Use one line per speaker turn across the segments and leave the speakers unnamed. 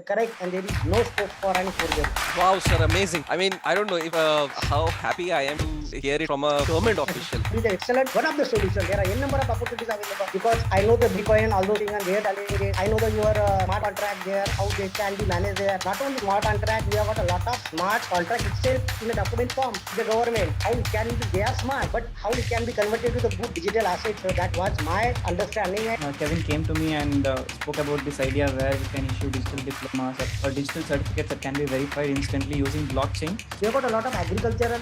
correct, and there is no scope for any forgery.
Wow, sir, amazing. I mean, I don't know if how happy I am to hear it from a government official.
It is excellent. One of the solutions. There are n number of opportunities available because I know the Bitcoin and all those things and their challenges. I know your smart contract there, how they can be managed there. Not only smart contract, we have got a lot of smart contract itself in a document form. The government, how it can be, they are smart, but how it can be converted to the good digital assets. So that was my understanding.
Kevin came to me and spoke about this idea where we can issue digital diplomas or digital certificates that can be verified instantly using blockchain.
We have got a lot of agricultural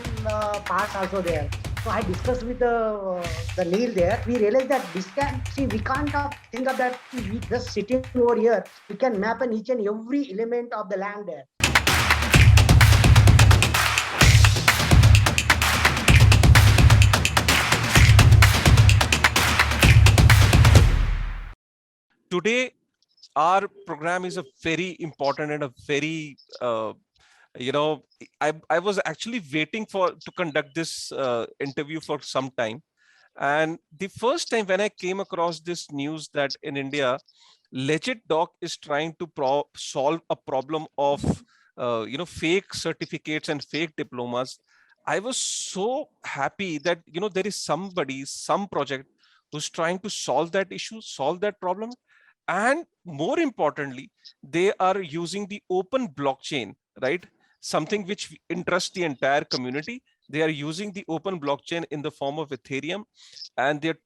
parts also there. So I discussed with the Neil there. We realized that we can't think of that. We just sitting over here. We can map on each and every element of the land there.
Today, our program is a very important and a very I was actually waiting to conduct this interview for some time. And the first time when I came across this news that in India, LegitDoc is trying to solve a problem of fake certificates and fake diplomas, I was so happy that there is some project who's trying to solve that issue, solve that problem. And more importantly, they are using the open blockchain, right? Something which interests the entire community. They are using the open blockchain in the form of Ethereum, and they've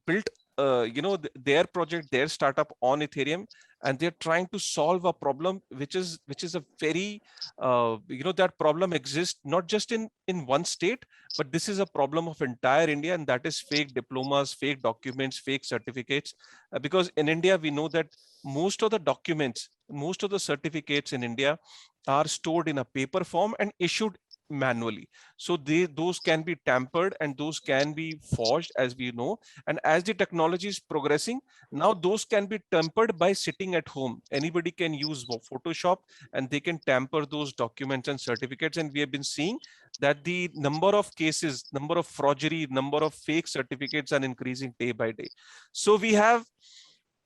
built their project, their startup on Ethereum, and they're trying to solve a problem which is a very that problem exists not just in one state, but this is a problem of entire India, and that is fake diplomas, fake documents, fake certificates. Because in India we know that most of the documents, most of the certificates in India are stored in a paper form and issued manually. So those can be tampered and those can be forged, as we know. And as the technology is progressing, now those can be tampered by sitting at home. Anybody can use Photoshop and they can tamper those documents and certificates. And we have been seeing that the number of cases, number of forgery, number of fake certificates are increasing day by day. So we have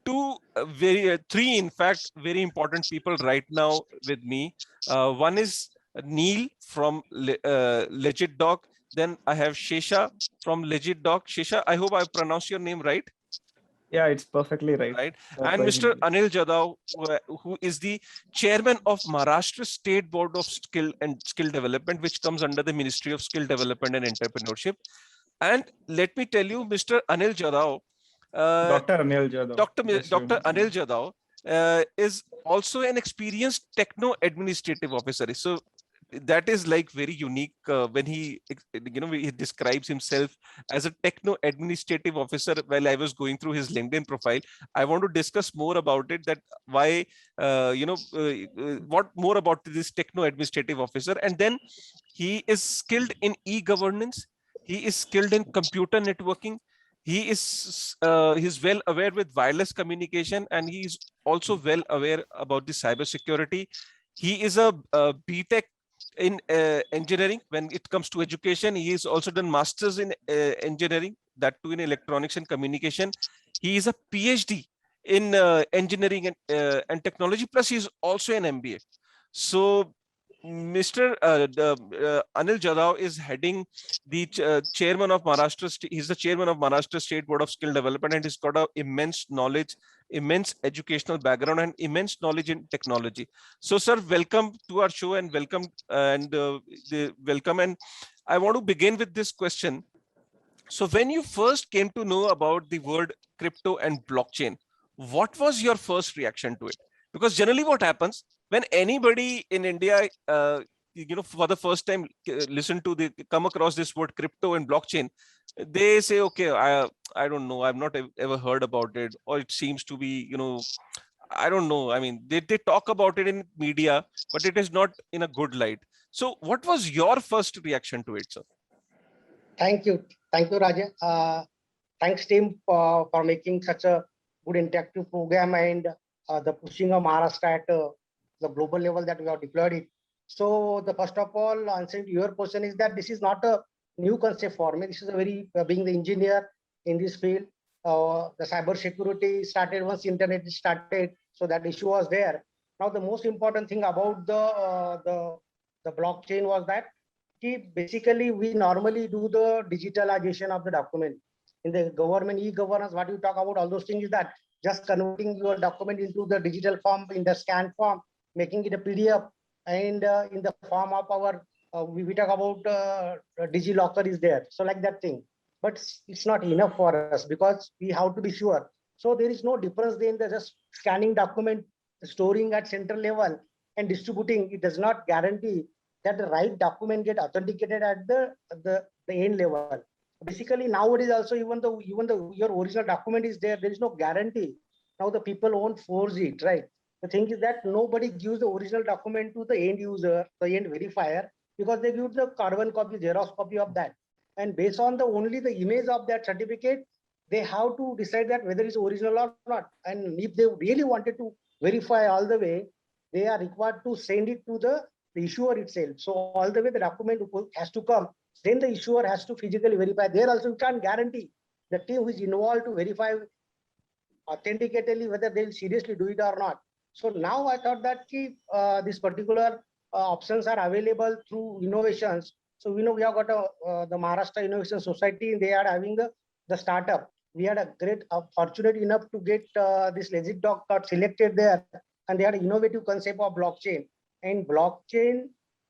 three, in fact, very important people right now with me. One is Neil from LegitDoc. Then I have Shesha from LegitDoc. Shesha, I hope I pronounced your name right.
Yeah, it's perfectly right.
Right. And Mr. Anil Jadhav, who is the chairman of Maharashtra State Board of Skill Development, which comes under the Ministry of Skill Development and Entrepreneurship. And let me tell you, Mr. Anil Jadhav,
Dr. Anil Jadhav.
Dr. Anil Jadhav is also an experienced techno administrative officer. So that is like very unique when he describes himself as a techno administrative officer. While I was going through his LinkedIn profile, I want to discuss more about it, that why what more about this techno administrative officer. And then he is skilled in e-governance, he is skilled in computer networking, he is he's well aware with wireless communication, and he is also well aware about the cyber security. He is a BTech in engineering. When it comes to education, he has also done masters in engineering, that too in electronics and communication. He is a PhD in engineering and technology, plus he's also an MBA. So Mr. Anil Jadhav is heading the chairman of Maharashtra. He's the chairman of Maharashtra State Board of Skill Development, and he's got a immense knowledge, immense educational background, and immense knowledge in technology. So, sir, welcome to our show, and welcome. And I want to begin with this question. So, when you first came to know about the word crypto and blockchain, what was your first reaction to it? Because generally, what happens when anybody in India, for the first time come across this word crypto and blockchain, they say, okay, I don't know, I've not ever heard about it, or it seems to be, I don't know. I mean, they talk about it in media, but it is not in a good light. So what was your first reaction to it, sir?
Thank you, Raja. Thanks team for making such a good interactive program, and the pushing of Maharashtra at the global level that we have deployed it. So the first of all, answering to your question is that this is not a new concept for me. This is a very, being the engineer in this field, the cyber security started once internet started, so that issue was there. Now, the most important thing about the blockchain was that basically we normally do the digitalization of the document. In the government e-governance, what you talk about, all those things is that just converting your document into the digital form, in the scan form, making it a PDF, and in the form of our, we talk about DigiLocker is there. So like that thing. But it's not enough for us because we have to be sure. So there is no difference in the just scanning document, storing at central level and distributing. It does not guarantee that the right document get authenticated at the end level. Basically nowadays also, even though your original document is there, there is no guarantee. Now the people won't force it, right? The thing is that nobody gives the original document to the end user, the end verifier, because they give the carbon copy, Xerox copy of that. And based on the only the image of that certificate, they have to decide that whether it's original or not. And if they really wanted to verify all the way, they are required to send it to the issuer itself. So all the way the document has to come. Then the issuer has to physically verify. There also you can't guarantee the team who is involved to verify authenticatedly whether they will seriously do it or not. So now I thought that these particular options are available through innovations. So we know we have got the Maharashtra Innovation Society, and they are having the startup. We had a great fortunate enough to get this LegitDoc got selected there, and they had an innovative concept of blockchain. And blockchain,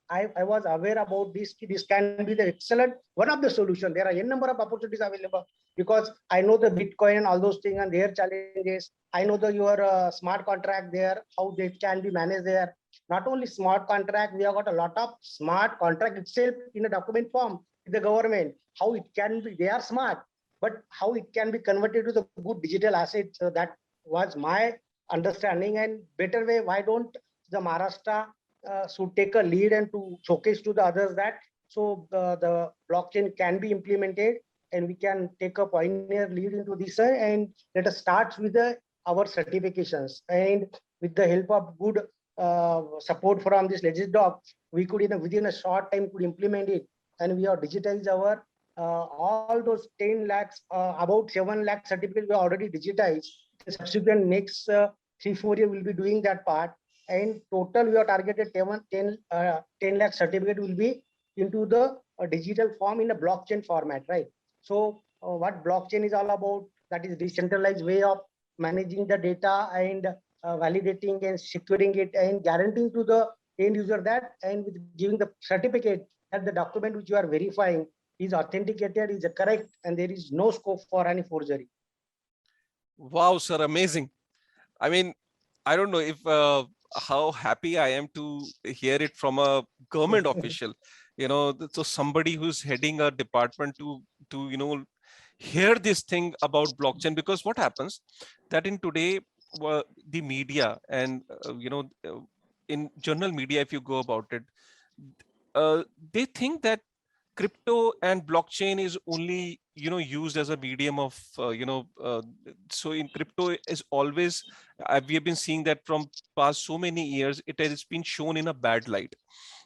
I was aware about this. This can be the excellent one of the solution. There are a number of opportunities available because I know the Bitcoin and all those things and their challenges. I know your smart contract there, how they can be managed there. Not only smart contract, we have got a lot of smart contract itself in a document form in the government. How it can be, they are smart, but how it can be converted to the good digital asset. So that was my understanding. And better way, why don't the Maharashtra should take a lead and to showcase to the others that so the blockchain can be implemented and we can take a pioneer lead into this and let us start with our certifications, and with the help of good support from this LegitDoc, we could within a short time could implement it, and we have digitized our all those 10 lakhs, about 7 lakh certificates we already digitized. The subsequent next 3-4 years we'll be doing that part, and total we have targeted 10 lakh certificate will be into the digital form in a blockchain format, right? So what blockchain is all about, that is decentralized way of managing the data and validating and securing it and guaranteeing to the end user that, and with giving the certificate that the document which you are verifying is authenticated, is correct, and there is no scope for any forgery.
Wow, sir, amazing. I mean, I don't know if how happy I am to hear it from a government official, so somebody who's heading a department to hear this thing about blockchain. Because what happens that in today the media and in journal media, if you go about it, they think that crypto and blockchain is only used as a medium of so in crypto is always we have been seeing that from past so many years it has been shown in a bad light.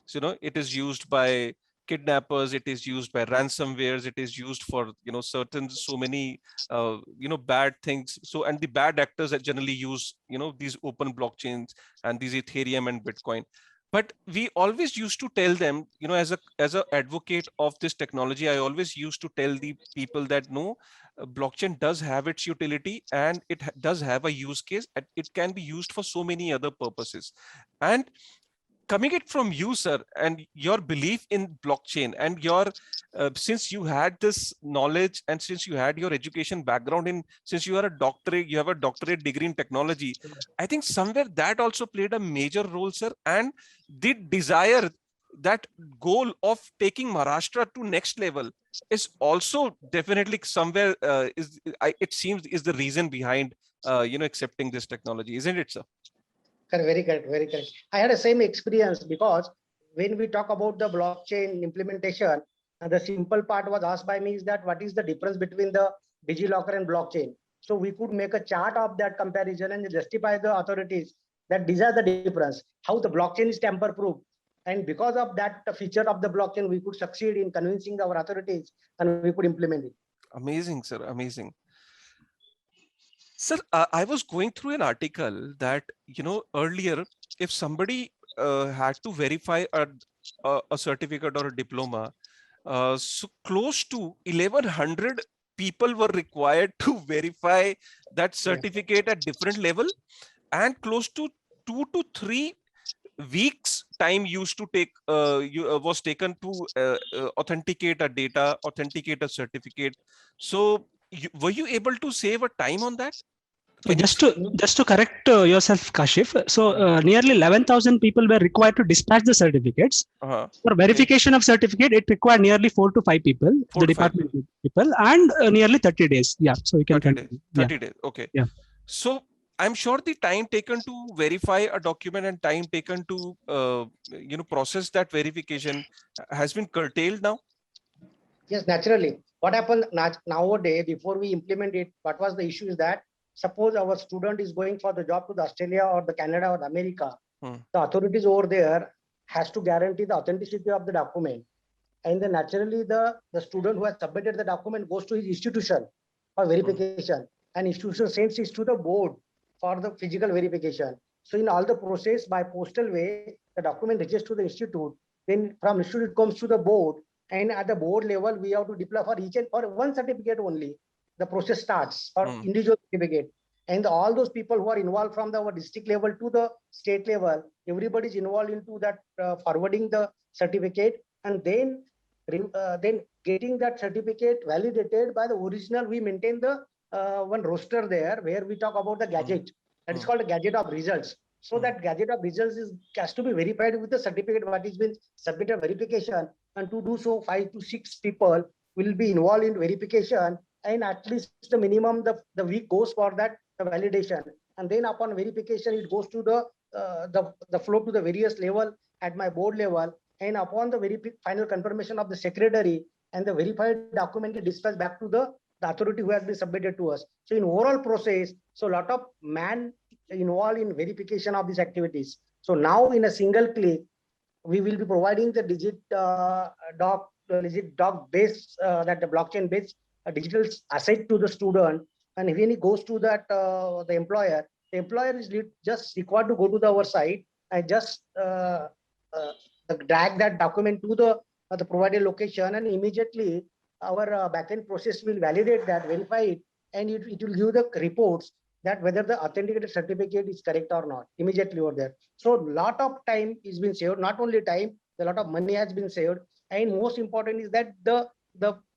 So it is used by kidnappers, it is used by ransomwares, it is used for certain so many bad things. So, and the bad actors that generally use these open blockchains and these Ethereum and Bitcoin. But we always used to tell them, as a advocate of this technology, I always used to tell the people that no, blockchain does have its utility and it does have a use case. It can be used for so many other purposes. And coming it from you, sir, and your belief in blockchain, and your since you had this knowledge and since you had your education background in, since you are a doctorate, you have a doctorate degree in technology, I think somewhere that also played a major role, sir. And the desire, that goal of taking Maharashtra to next level is also definitely somewhere it seems is the reason behind accepting this technology, isn't it, sir?
Very correct, very correct. I had the same experience because when we talk about the blockchain implementation, the simple part was asked by me is that what is the difference between the DigiLocker and blockchain? So we could make a chart of that comparison and justify the authorities that these are the difference, how the blockchain is tamper-proof. And because of that feature of the blockchain, we could succeed in convincing our authorities and we could implement it.
Amazing, sir, amazing. Sir, I was going through an article that, earlier, if somebody had to verify a certificate or a diploma, so close to 1100 people were required to verify that certificate at different level, and close to 2 to 3 weeks time used to take was taken to authenticate a data, authenticate a certificate. So were you able to save a time on that?
So
Can you
just to correct yourself, Kashif. So nearly 11,000 people were required to dispatch the certificates. For verification of certificate, it required nearly 4 to 5 people,
4
the
to 5
department people, and nearly 30 days. Yeah, so you can
30 days.
continue.
30 days. Okay.
Yeah.
So I'm sure the time taken to verify a document and time taken to process that verification has been curtailed now.
Yes, naturally. What happened nowadays, before we implement it, what was the issue is that suppose our student is going for the job to the Australia or the Canada or the America, the authorities over there has to guarantee the authenticity of the document. And then naturally the student who has submitted the document goes to his institution for verification, and institution sends it to the board for the physical verification. So in all the process by postal way, the document reaches to the institute, then from institute it comes to the board, and at the board level we have to deploy for each and for one certificate only. The process starts for individual certificate, and all those people who are involved from our district level to the state level, everybody is involved into that forwarding the certificate, and then getting that certificate validated by the original. We maintain the one roster there where we talk about the gadget, that is called a gadget of results. So that gadget of results has to be verified with the certificate what is been submitted verification, and to do so 5 to 6 people will be involved in verification, and at least the minimum the week goes for that the validation, and then upon verification it goes to the flow to the various level at my board level, and upon the very final confirmation of the secretary, and the verified document is dispatched back to the authority who has been submitted to us. So in overall process, so a lot of man involved in verification of these activities. So now in a single click, we will be providing the digit doc based that the blockchain based digital asset to the student, and when he goes to that the employer is just required to go to our site and just drag that document to the provided location, and immediately our backend process will validate that, verify it, and it will give the reports that whether the authenticated certificate is correct or not immediately over there. So a lot of time is being saved, not only time, a lot of money has been saved, and most important is that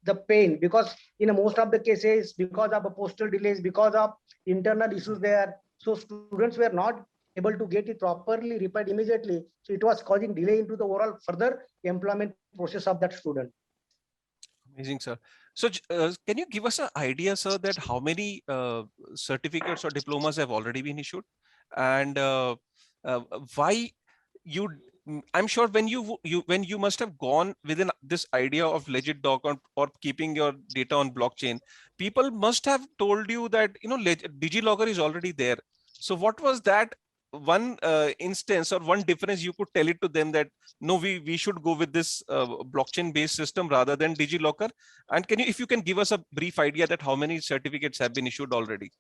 the pain, because in most of the cases, because of the postal delays, because of internal issues there, so students were not able to get it properly repaired immediately. So it was causing delay into the overall further employment process of that student.
Amazing, sir. So can you give us an idea, sir, that how many certificates or diplomas have already been issued, and why you? I'm sure when you must have gone within this idea of LegitDoc or keeping your data on blockchain, people must have told you that DigiLocker is already there. So what was that one instance or one difference you could tell it to them that no, we should go with this blockchain based system rather than DigiLocker? And if you can give us a brief idea that how many certificates have been issued already?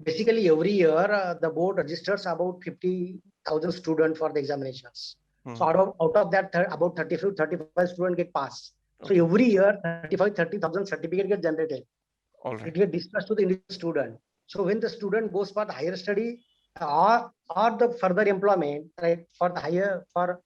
Basically every year the board registers about 50,000 students for the examinations. So out of that about 35 students get passed. Okay. So every year 30,000 certificates get generated. All right. It gets dispersed to the student. So when the student goes for the higher study or the further employment, right, for the higher for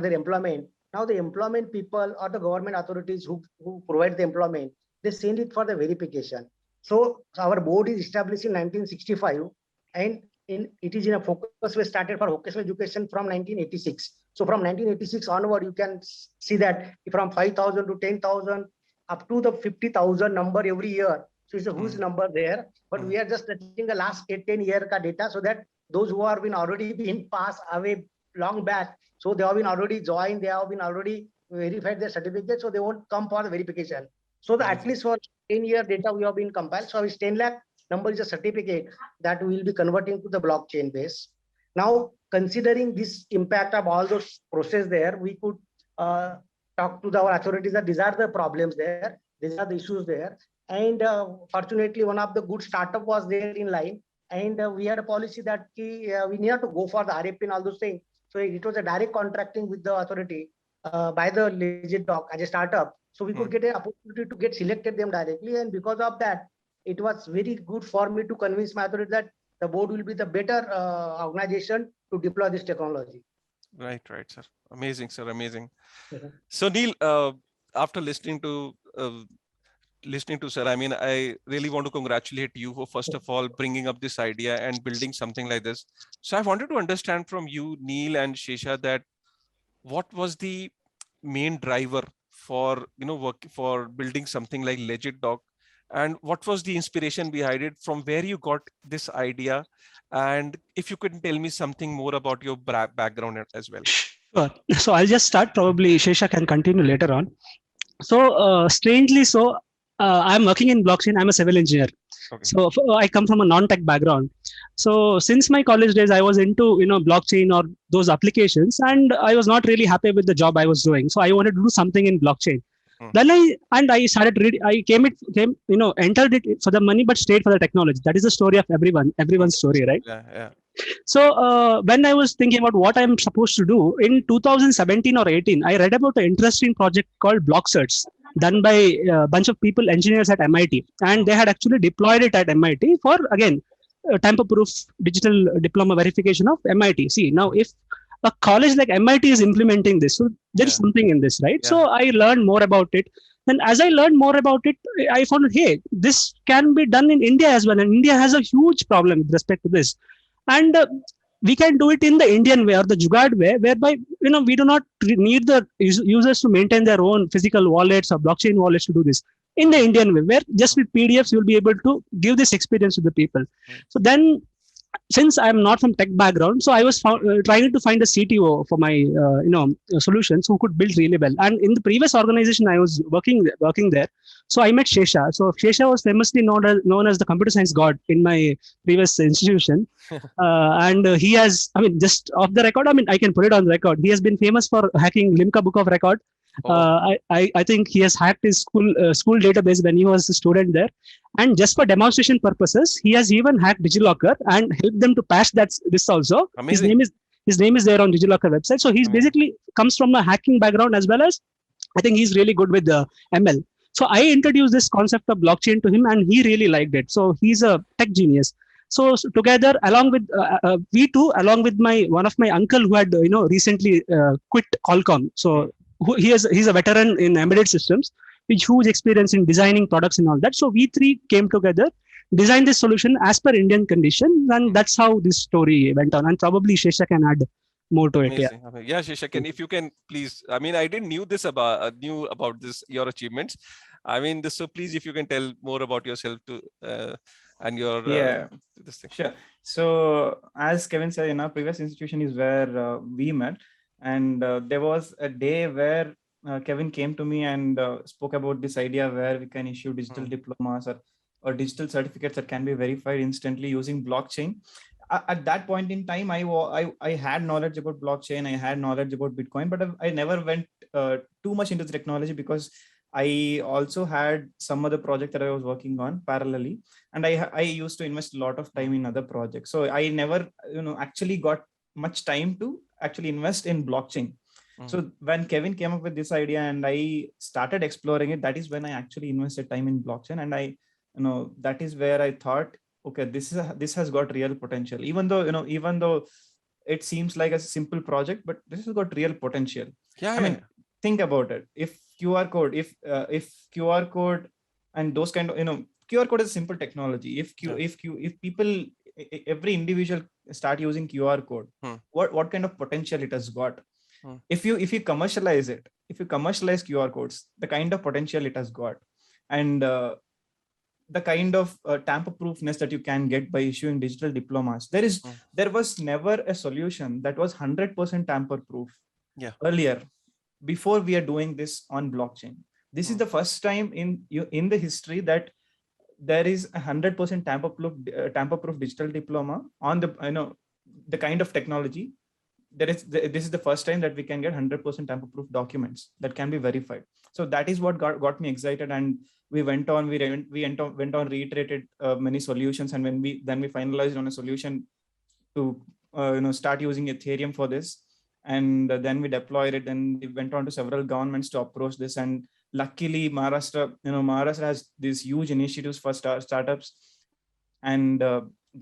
their employment, now the employment people or the government authorities who provide the employment, they send it for the verification. So our board is established in 1965, and it is in a focus. We started for vocational education from 1986. So from 1986 onward, you can see that from 5,000 to 10,000 up to the 50,000 number every year. So it's a huge number there, but we are just touching the last 8-10 year data, so that those who have been already been passed away long back, so they have been already joined, they have been already verified their certificate, so they won't come for the verification. So at least for 10-year data we have been compiled. So it's 10 lakh number is a certificate that we will be converting to the blockchain base. Now, considering this impact of all those process there, we could talk to our authorities that these are the problems there, these are the issues there. And fortunately, one of the good startup was there in line. And we had a policy that we needed to go for the RFP and all those things. So it was a direct contracting with the authority by the Legit Doc as a startup. So we could get an opportunity to get selected them directly. And because of that, it was very good for me to convince my authority that the board will be the better organization to deploy this technology.
Right, sir. Amazing, sir. Amazing.
Mhm.
So Neil, after listening to sir, I mean, I really want to congratulate you for first of all bringing up this idea and building something like this. So I wanted to understand from you, Neil and Shesha, that what was the main driver for for building something like Legit Doc, and what was the inspiration behind it, from where you got this idea, and if you could tell me something more about your background as well.
Sure. So I'll just start. Probably Shesha can continue later on. So strangely, I'm working in blockchain. I'm a civil engineer.
Okay.
So I come from a non-tech background. So since my college days, I was into blockchain or those applications, and I was not really happy with the job I was doing. So I wanted to do something in blockchain. Then I started reading. I entered it for the money, but stayed for the technology. That is the story of everyone's story, right?
Yeah.
So when I was thinking about what I'm supposed to do in 2017 or 18, I read about an interesting project called BlockCerts done by a bunch of people, engineers at MIT, and they had actually deployed it at MIT for, again, tamper-proof digital diploma verification of MIT. See, now if a college like MIT is implementing this, so there's something in this, right? So I learned more about it. And as I learned more about it, I found, hey, this can be done in India as well. And India has a huge problem with respect to this. And we can do it in the Indian way or the Jugaad way, whereby we do not need the users to maintain their own physical wallets or blockchain wallets to do this. In the Indian way, where just with PDFs you'll be able to give this experience to the people. So then, since I'm not from tech background, so I was trying to find a CTO for my solutions who could build really well. And in the previous organization I was working there, so I met Shesha. So Shesha was famously known as the computer science god in my previous institution, and he has, I mean, just off the record, I mean, I can put it on record. He has been famous for hacking Limca Book of Record. I think he has hacked his school database when he was a student there, and just for demonstration purposes, he has even hacked DigiLocker and helped them to patch this also.
Amazing.
His name is there on DigiLocker website. So he's basically comes from a hacking background, as well as I think he's really good with the ML. So I introduced this concept of blockchain to him, and he really liked it. So he's a tech genius. So together, along with we two, along with one of my uncle who had recently quit Qualcomm. So he's a veteran in embedded systems with huge experience in designing products and all that. So we three came together, designed this solution as per Indian conditions, and that's how this story went on. And probably Shesha can add more to it.
Yeah, Shesha, if you can please. I mean, I didn't knew about this, your achievements. I mean, so please, if you can tell more about yourself and your this thing.
Sure. So as Kevin said, in our previous institution is where we met. And there was a day where Kevin came to me and spoke about this idea where we can issue digital diplomas or digital certificates that can be verified instantly using blockchain. At that point in time, I had knowledge about blockchain, I had knowledge about Bitcoin, but I never went too much into the technology because I also had some other project that I was working on parallelly, and I used to invest a lot of time in other projects. So I never actually got much time to actually invest in blockchain. So when Kevin came up with this idea and I started exploring it, that is when I actually invested time in blockchain. And that is where I thought, okay, this has got real potential, even though it seems like a simple project, but this has got real potential. I mean, think about it. If QR code and those kind of, QR code is simple technology. If people, every individual start using QR code, what kind of potential it has got? If you commercialize it, if you commercialize QR codes, the kind of potential it has got, and the kind of tamper-proofness that you can get by issuing digital diplomas. There was never a solution that was 100% tamper-proof earlier, before we are doing this on blockchain. This is the first time in the history that there is 100% tamper-proof digital diploma on the kind of technology this is the first time that we can get 100% tamper-proof documents that can be verified. So that is what got me excited, and we went on, reiterated many solutions, and when we finalized on a solution to start using Ethereum for this, and then we deployed it, and we went on to several governments to approach this, and luckily Maharashtra has these huge initiatives for startups, and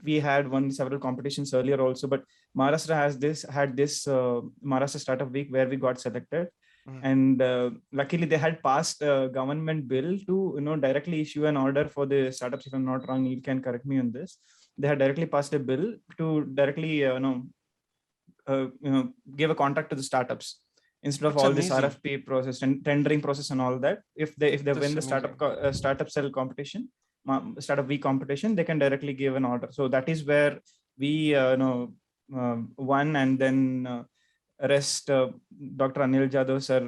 we had won several competitions earlier also, but Maharashtra had this Maharashtra Startup Week where we got selected. And luckily they had passed a government bill to directly issue an order for the startups. If I'm not wrong, you can correct me on this. They had directly passed a bill to directly give a contract to the startups instead of
That's
all
amazing.
this RFP process and tendering process and all that. If they
That's
win the startup cell competition, startup week competition, they can directly give an order. So that is where we won, and then rest Dr. Anil Jadhav sir,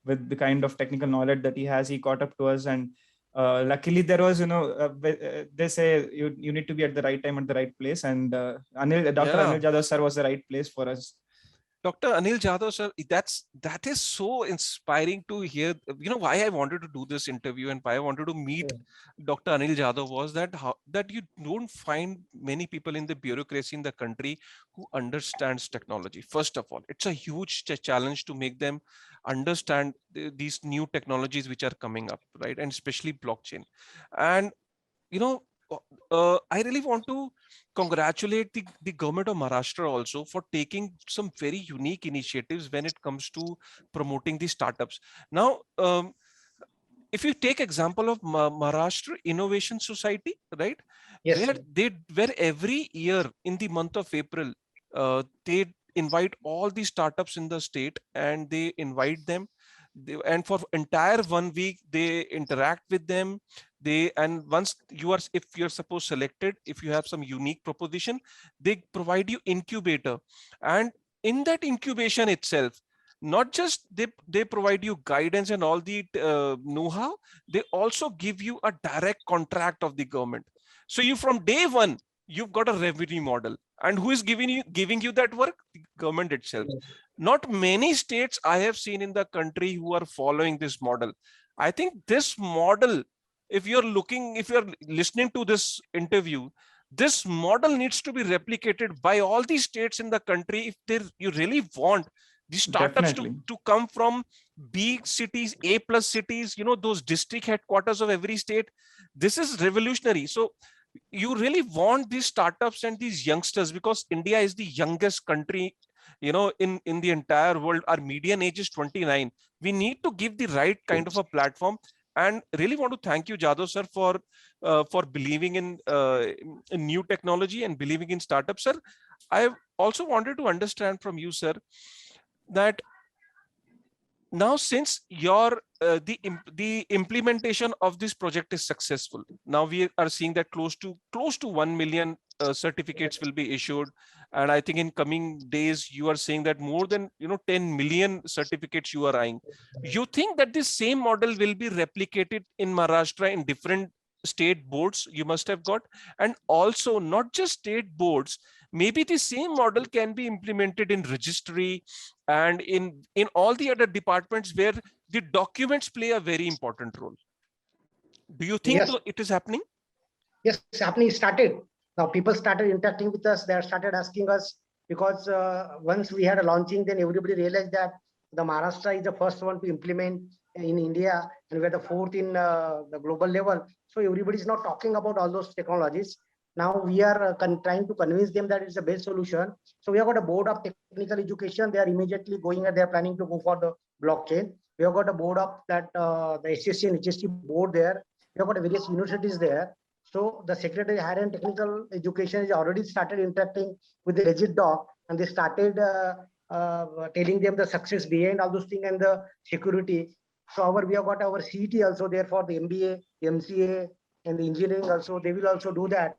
with the kind of technical knowledge that he has, he caught up to us, and luckily there was they say you need to be at the right time at the right place, and Dr. Anil Jadhav sir was the right place for us.
Dr. Anil Jadhav sir, that is so inspiring to hear. Why I wanted to do this interview and why I wanted to meet Dr. Anil Jadhav was that you don't find many people in the bureaucracy in the country who understands technology. First of all, it's a huge challenge to make them understand these new technologies which are coming up, right? And especially blockchain. And I really want to congratulate the government of Maharashtra also for taking some very unique initiatives when it comes to promoting the startups. Now, if you take example of Maharashtra Innovation Society, right?
Yes,
where every year in the month of April, they invite all the startups in the state and they invite them. And for entire 1 week, they interact with them. And once if you're supposed selected, if you have some unique proposition, they provide you incubator. And in that incubation itself, not just they provide you guidance and all the know-how, they also give you a direct contract of the government. So you from day one, you've got a revenue model. And who is giving you that work? The government itself. Not many states I have seen in the country who are following this model. I think this model, if you're listening to this interview, this model needs to be replicated by all these states in the country if you really want the startups to come from big cities, A+ cities, those district headquarters of every state. This is revolutionary. So you really want these startups and these youngsters, because India is the youngest country in the entire world. Our median age is 29. We need to give the right kind of a platform, and really want to thank you, Jadhav sir, for believing in new technology and believing in startups. Sir, I also wanted to understand from you, sir, that now since the implementation of this project is successful, now we are seeing that close to 1 million certificates will be issued, and I think in coming days you are saying that more than 10 million certificates you are eyeing. You think that this same model will be replicated in Maharashtra in different state boards you must have got, and also not just state boards, maybe the same model can be implemented in registry and in all the other departments where the documents play a very important role? Do you think it is happening?
Yes, it's happening. Started. Now people started interacting with us. They started asking us, because once we had a launching, then everybody realized that the Maharashtra is the first one to implement in India, and we're the fourth in the global level. So everybody is now talking about all those technologies. Now we are trying to convince them that it's the best solution. So we have got a board of technical education. They are immediately going and they are planning to go for the blockchain. We have got a board of that the SSC and HSC board there. We have got various universities there. So the Secretary Higher and Technical Education has already started interacting with the Legit Doc, and they started telling them the success behind all those things and the security. So we have got our CET also there for the MBA, MCA, and the engineering also. They will also do that.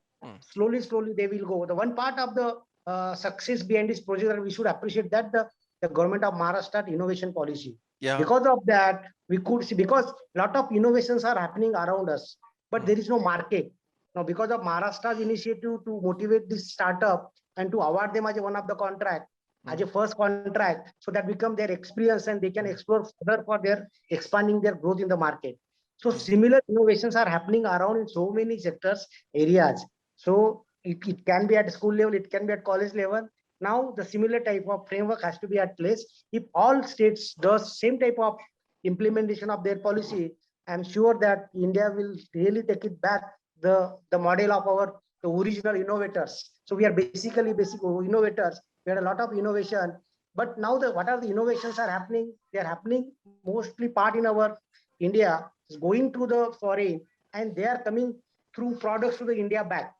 Slowly they will go. The one part of the success behind this project that we should appreciate, that the government of Maharashtra innovation policy. Yeah. Because of that, we could see, because a lot of innovations are happening around us, but there is no market. Now, because of Maharashtra's initiative to motivate this startup and to award them as one of the contract, as a first contract, so that become their experience and they can explore further for their expanding their growth in the market. So similar innovations are happening around in so many sectors, areas. So it can be at school level, it can be at college level. Now the similar type of framework has to be at place. If all states does same type of implementation of their policy, I'm sure that India will really take it back the model of the original innovators. So we are basically basic innovators. We had a lot of innovation, but now what are the innovations are happening? They are happening mostly part in our India is going to the foreign, and they are coming through products to the India back.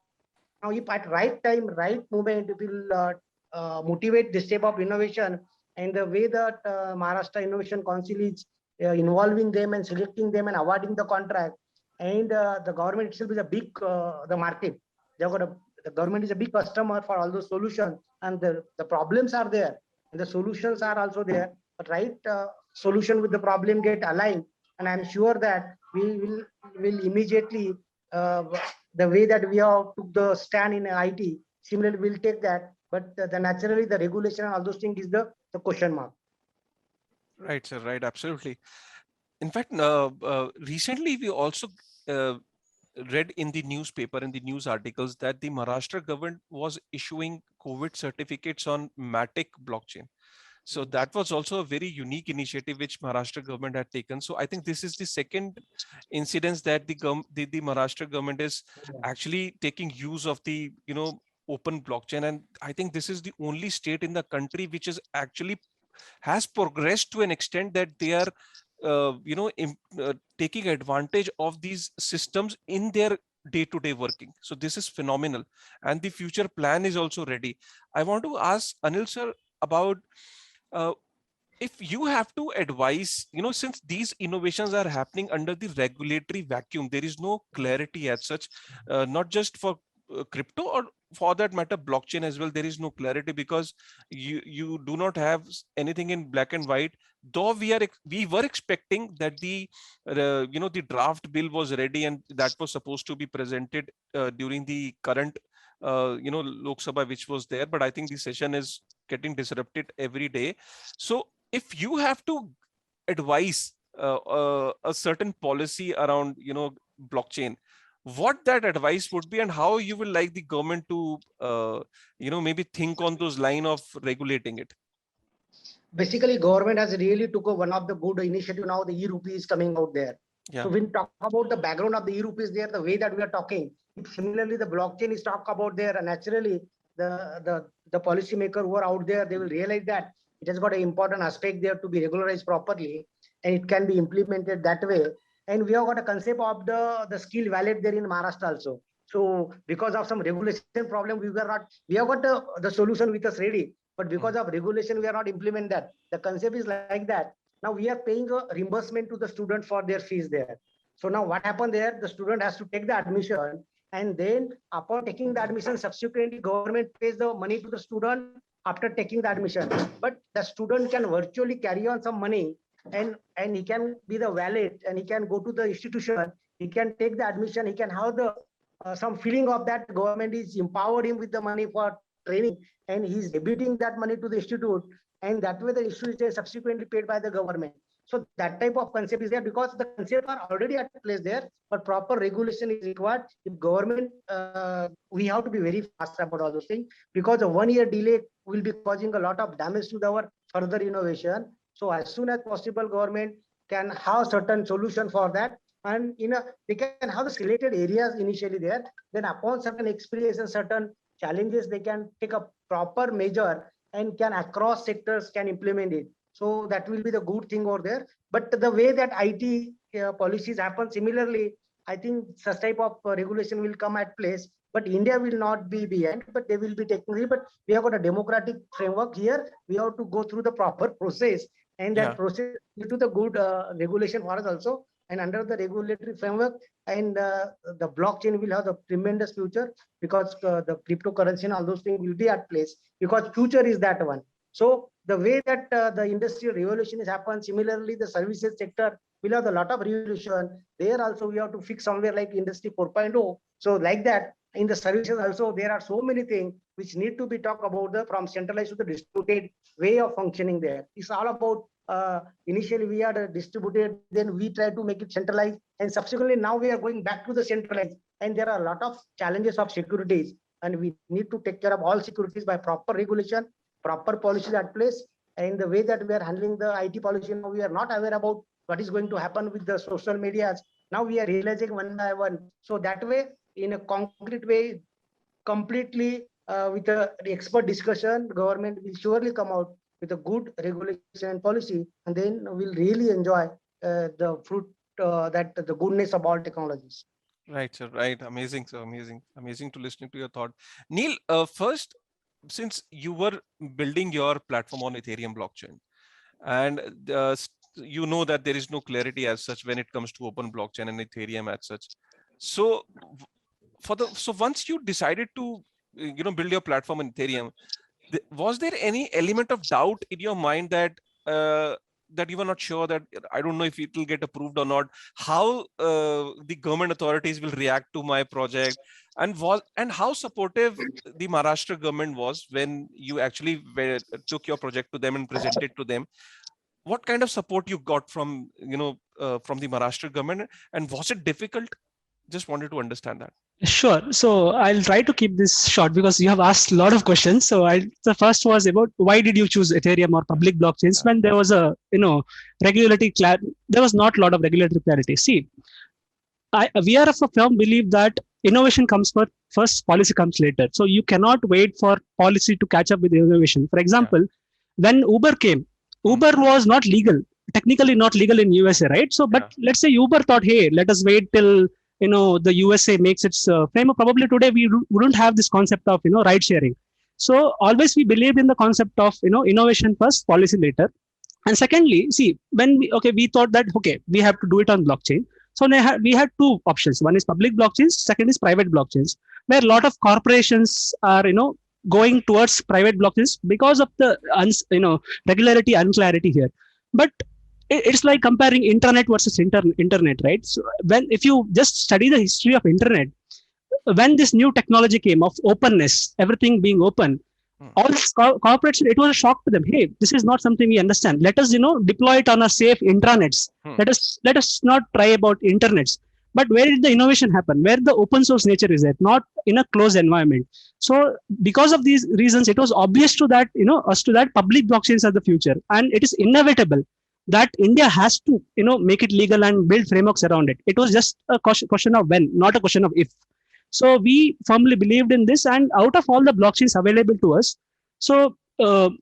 Now, if at right time, right moment, it will motivate this type of innovation, and the way that Maharashtra Innovation Council is involving them and selecting them and awarding the contract, and the government itself is a big the market. The government is a big customer for all those solutions, and the problems are there, and the solutions are also there. But right solution with the problem get aligned, and I'm sure that we will immediately the way that we have took the stand in IT. Similarly, we'll take that, but the naturally the regulation and all those things is the question mark.
Right, sir. Right, absolutely. In fact, recently we also read in the newspaper, in the news articles, that the Maharashtra government was issuing COVID certificates on Matic blockchain. So that was also a very unique initiative which Maharashtra government had taken. So I think this is the second incidence that the Maharashtra government is actually taking use of the open blockchain, and I think this is the only state in the country which is actually has progressed to an extent that they are taking advantage of these systems in their day-to-day working. So this is phenomenal, and the future plan is also ready. I want to ask Anil sir about if you have to advise, since these innovations are happening under the regulatory vacuum, there is no clarity as such, not just for crypto, or for that matter blockchain as well. There is no clarity because you do not have anything in black and white, though we were expecting that the draft bill was ready and that was supposed to be presented during the current Lok Sabha which was there, but I think the session is getting disrupted every day. So if you have to advise a certain policy around blockchain, what that advice would be, and how you will like the government to maybe think on those line of regulating it.
Basically, government has really took one of the good initiative. Now the e-rupee is coming out there.
Yeah.
So when we talk about the background of the e-rupee is there, the way that we are talking, similarly the blockchain is talk about there, and naturally the policymaker who are out there, they will realize that it has got an important aspect there to be regularized properly, and it can be implemented that way. And we have got a concept of the skill wallet there in Maharashtra also. So because of some regulation problem, we have got the solution with us ready, but because of regulation, we are not implement that. The concept is like that. Now we are paying a reimbursement to the student for their fees there. So now what happened there? The student has to take the admission, and then upon taking the admission, subsequently government pays the money to the student after taking the admission. But the student can virtually carry on some money, and he can be the wallet, and he can go to the institution, he can take the admission, he can have the some feeling of that government is empowered him with the money for training, and he's debiting that money to the institute, and that way the institute is subsequently paid by the government. So that type of concept is there because the concepts are already at place there, but proper regulation is required. If government, we have to be very fast about all those things, because a 1 year delay will be causing a lot of damage to our further innovation. So as soon as possible, government can have certain solution for that, and they can have the selected areas initially there. Then upon certain experience and certain challenges, they can take a proper measure and can across sectors can implement it. So that will be the good thing over there. But the way that IT policies happen similarly, I think such type of regulation will come at place. But India will not be behind, but they will be technically. But we have got a democratic framework here. We have to go through the proper process, and that process will do the good regulation for us also. And under the regulatory framework, and the blockchain will have the tremendous future, because the cryptocurrency and all those things will be at place, because future is that one. So the way that the industrial revolution is happened, similarly the services sector will have a lot of revolution. There also we have to fix somewhere like industry 4.0. So like that, in the services also, there are so many things which need to be talked about from centralized to the distributed way of functioning there. It's all about initially we are distributed, then we try to make it centralized, and subsequently now we are going back to the centralized. And there are a lot of challenges of securities, and we need to take care of all securities by proper regulation, proper policies at place. And the way that we are handling the IT policy now, we are not aware about what is going to happen with the social medias. Now we are realizing one by one. So that way, in a concrete way, completely with the expert discussion, government will surely come out with a good regulation and policy, and then we'll really enjoy the fruit that the goodness of all technologies.
Right, sir. Right. Amazing. So amazing. Amazing to listening to your thought. Neil, first, since you were building your platform on Ethereum blockchain, and you know that there is no clarity as such when it comes to open blockchain and Ethereum as such. So once you decided to build your platform in Ethereum, was there any element of doubt in your mind that that you were not sure that I don't know if it will get approved or not, how the government authorities will react to my project, and how supportive the Maharashtra government was when you actually took your project to them and presented to them? What kind of support you got from from the Maharashtra government, and was it difficult? Just wanted to understand that.
Sure. So I'll try to keep this short because you have asked a lot of questions. So the first was about why did you choose Ethereum or public blockchains when there was a regulatory there was not a lot of regulatory clarity. See, we are of a firm belief that innovation comes first, policy comes later. So you cannot wait for policy to catch up with innovation. For example, when Uber came, Uber was not legal, technically not legal in USA, right? So, but let's say Uber thought, hey, let us wait till the USA makes its framework. Probably today we wouldn't have this concept of ride sharing. So always we believed in the concept of innovation first, policy later. And secondly, see, when we thought that we have to do it on blockchain. So we had two options. One is public blockchains, second is private blockchains, where a lot of corporations are going towards private blockchains because of the regularity unclarity here. But it's like comparing internet versus internet, right? So if you just study the history of internet, when this new technology came of openness, everything being open, all corporates, it was a shock to them. Hey, this is not something we understand. Let us deploy it on a safe intranets. Let us not try about internets. But where did the innovation happen? Where the open source nature is there, not in a closed environment. So because of these reasons, it was obvious to that public blockchains are the future, and it is inevitable that India has to make it legal and build frameworks around it. It was just a question of when, not a question of if. So we firmly believed in this, and out of all the blockchains available to us, so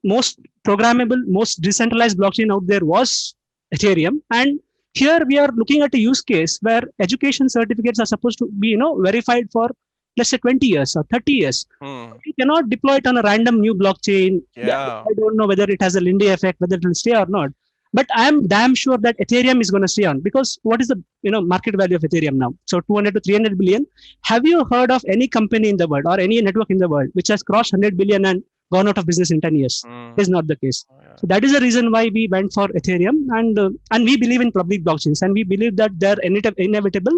most programmable, most decentralized blockchain out there was Ethereum. And here we are looking at a use case where education certificates are supposed to be verified for, let's say, 20 years or 30 years. You cannot deploy it on a random new blockchain. I don't know whether it has a Lindy effect, whether it will stay or not. But I am damn sure that Ethereum is going to stay on, because what is the market value of Ethereum now? So 200 to 300 billion. Have you heard of any company in the world or any network in the world which has crossed 100 billion and gone out of business in 10 years? It is not the case. So that is the reason why we went for Ethereum, and we believe in public blockchains, and we believe that they're inevitable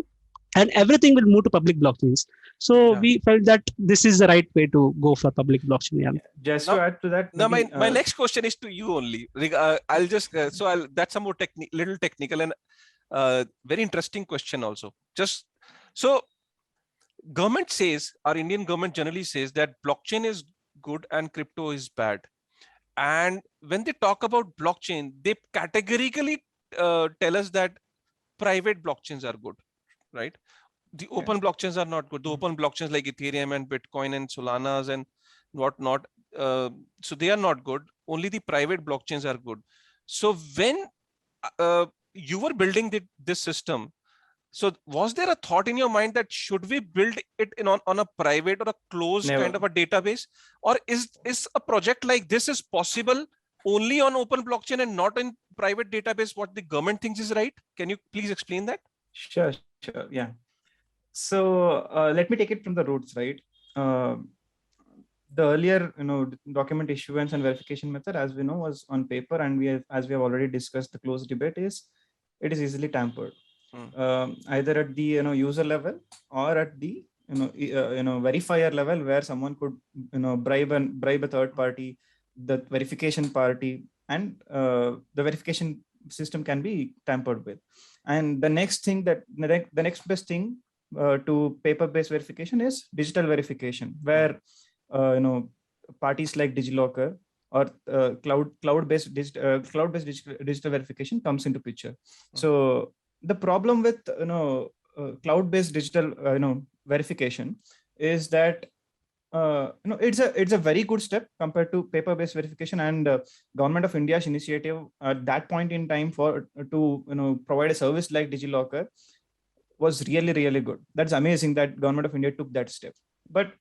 and everything will move to public blockchains. So we felt that this is the right way to go for public blockchain.
Just to add to that.
Now, my next question is to you only. I'll just that's a more little technical and very interesting question also. So government says, our Indian government generally says that blockchain is good and crypto is bad. And when they talk about blockchain, they categorically tell us that private blockchains are good, right? The open blockchains are not good. The open blockchains like Ethereum and Bitcoin and Solanas and whatnot, so they are not good. Only the private blockchains are good. So when you were building this system, so was there a thought in your mind that should we build it on a private or a closed kind of a database, or is a project like this is possible only on open blockchain and not in private database? What the government thinks is right? Can you please explain that?
Sure. Yeah. So let me take it from the roots, right? The earlier, document issuance and verification method, as we know, was on paper, and as we have already discussed, the closed debate is it is easily tampered, either at the user level or at the verifier level where someone could bribe a third party, the verification party, and the verification system can be tampered with. And the next thing that the next best thing to paper-based verification is digital verification, where parties like DigiLocker or cloud-based digital verification comes into picture. So the problem with cloud-based digital verification is that it's a very good step compared to paper-based verification, and Government of India's initiative at that point in time to provide a service like DigiLocker was really, really good. That's amazing that Government of India took that step. But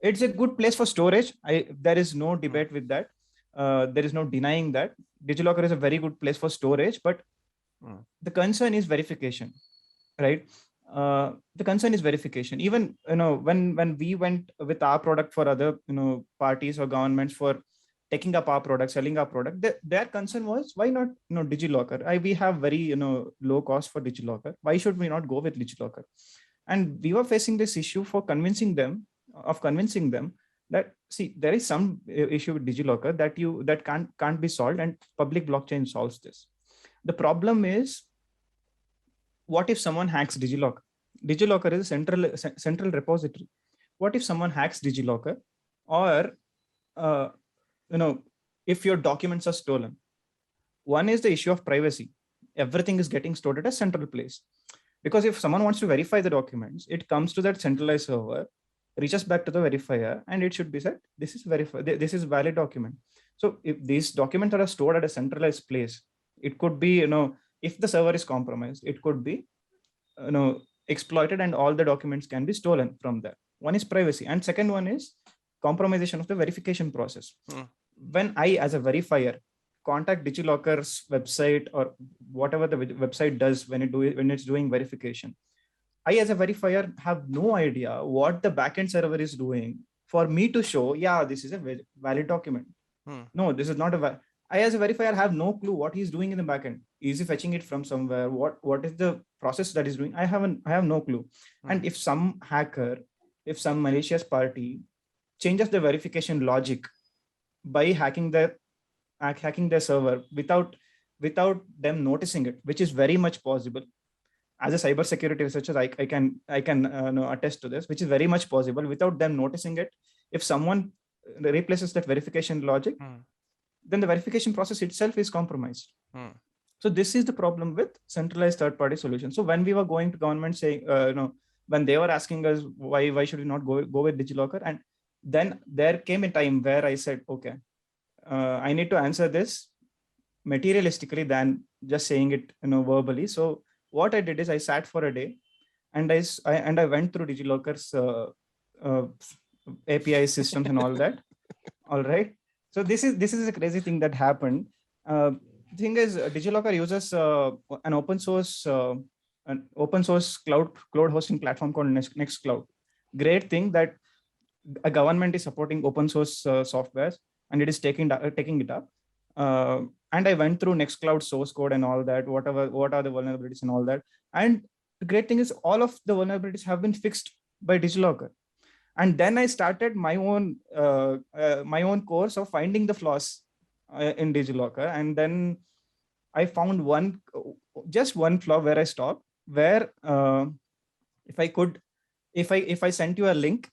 it's a good place for storage. There is no debate with that. There is no denying that DigiLocker is a very good place for storage, but the concern is verification, right? The concern is verification. Even when we went with our product for other parties or governments for taking up our product, selling our product, their concern was, why not DigiLocker? We have very low cost for DigiLocker. Why should we not go with DigiLocker? And we were facing this issue for convincing them that, see, there is some issue with DigiLocker that can't be solved, and public blockchain solves this. The problem is, what if someone hacks DigiLocker? DigiLocker is a central repository. What if someone hacks DigiLocker, or if your documents are stolen? One is the issue of privacy. Everything is getting stored at a central place, because if someone wants to verify the documents, it comes to that centralized server, reaches back to the verifier, and it should be said, this is verified, this is valid document. So if these documents are stored at a centralized place, it could be, if the server is compromised, it could be exploited, and all the documents can be stolen from there. One is privacy, and second one is compromisation of the verification process. When I, as a verifier, contact DigiLocker's website or whatever the website does when it's doing verification, I, as a verifier, have no idea what the backend server is doing for me to show, yeah, this is a valid document. No, this is not a I, as a verifier, have no clue what he's doing in the backend. Is he fetching it from somewhere? What is the process that he's doing? I have no clue. And if some hacker, if some malicious party changes the verification logic by hacking their server without them noticing it, which is very much possible. As a cybersecurity researcher, I can attest to this, which is very much possible without them noticing it. If someone replaces that verification logic, then the verification process itself is compromised. So this is the problem with centralized third-party solutions. So when we were going to government saying, when they were asking us why should we not go with DigiLocker, and then there came a time where I said, okay, I need to answer this materialistically than just saying it verbally. So what I did is I sat for a day, and I went through DigiLocker's API systems and all that. All right. So this is a crazy thing that happened. The thing is, DigiLocker uses an open source cloud hosting platform called Nextcloud. Great thing that a government is supporting open source softwares, and it is taking it up. And I went through Nextcloud source code and all that, what are the vulnerabilities and all that. And the great thing is, all of the vulnerabilities have been fixed by DigiLocker. And then I started my own course of finding the flaws in DigiLocker. And then I found just one flaw where I stopped, where if I sent you a link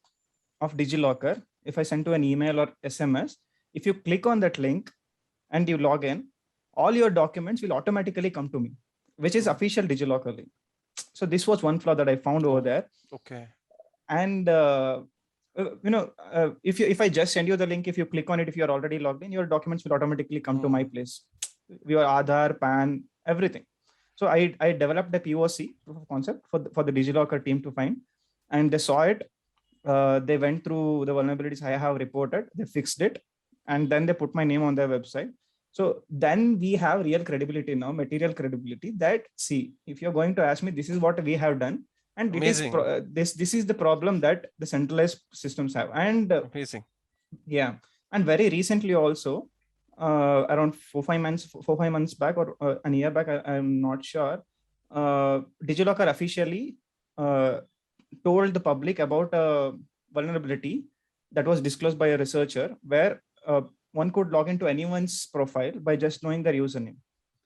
of DigiLocker, if I sent you an email or SMS, if you click on that link and you log in, all your documents will automatically come to me, which is official DigiLocker link. So this was one flaw that I found over there. Okay. And if I just send you the link, if you click on it, if you are already logged in, your documents will automatically come to my place. Your Aadhaar, PAN, everything. So I developed a POC, proof of concept, for the DigiLocker team to find, and they saw it. They went through the vulnerabilities I have reported, they fixed it, and then they put my name on their website. So then we have real credibility now, material credibility, that, see, if you're going to ask me, this is what we have done. And this is the problem that the centralized systems have. And amazing. Yeah. And very recently also, around 4-5 months back, or a year back, I'm not sure, DigiLocker officially told the public about a vulnerability that was disclosed by a researcher, where one could log into anyone's profile by just knowing their username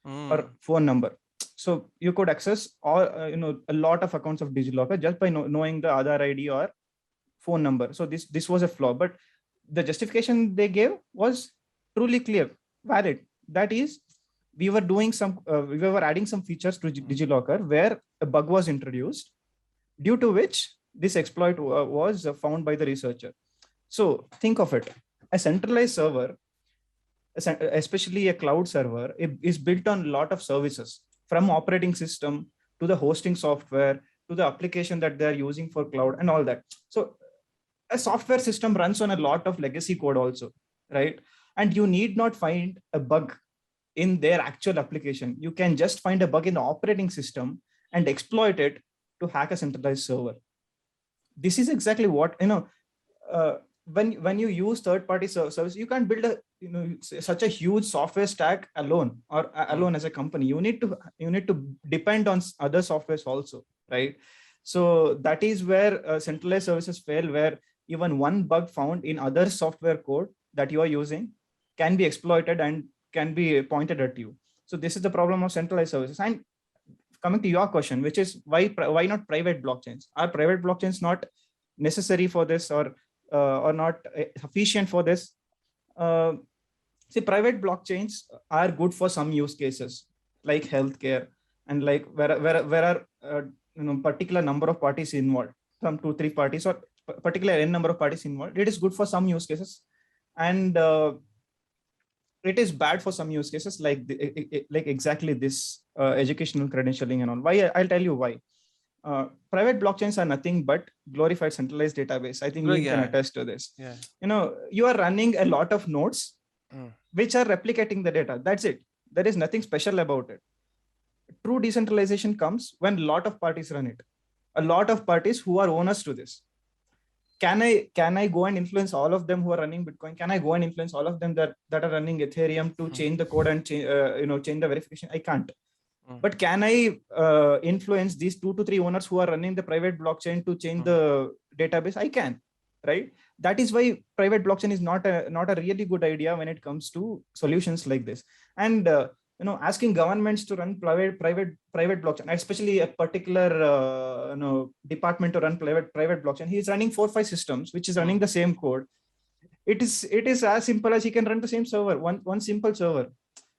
or phone number. So you could access all, a lot of accounts of DigiLocker just by knowing the Aadhaar ID or phone number. So this was a flaw, but the justification they gave was truly clear, valid. That is, we were doing we were adding some features to DigiLocker where a bug was introduced, due to which this exploit was found by the researcher. So think of it, a centralized server, especially a cloud server, is built on a lot of services, from operating system to the hosting software to the application that they're using for cloud and all that. So a software system runs on a lot of legacy code also, right? And you need not find a bug in their actual application. You can just find a bug in the operating system and exploit it to hack a centralized server. This is exactly what, when you use third-party service, you can't build such a huge software stack alone or alone as a company. You need to depend on other softwares also, right? So that is where centralized services fail, where even one bug found in other software code that you are using can be exploited and can be pointed at you. So this is the problem of centralized services. And coming to your question, which is why not private blockchains? Are private blockchains not necessary for this, or not sufficient for this? See, private blockchains are good for some use cases like healthcare, and like where are particular number of parties involved, some 2-3 parties or particular n number of parties involved. It is good for some use cases, and it is bad for some use cases, like exactly this educational credentialing and all. Why? I'll tell you why. Private blockchains are nothing but glorified centralized database. I think you can attest to this.
Yeah.
You are running a lot of nodes which are replicating the data. That's it. There is nothing special about it. True decentralization comes when a lot of parties run it. A lot of parties who are owners to this. Can I go and influence all of them who are running Bitcoin? Can I go and influence all of them that are running Ethereum to change the code and change the verification? I can't. But can I influence these 2 to 3 owners who are running the private blockchain to change the database? I can, right? That is why private blockchain is not a really good idea when it comes to solutions like this. And asking governments to run private blockchain, especially a particular department to run private blockchain, he is running 4-5 systems which is running the same code. It is as simple as he can run the same server, one simple server.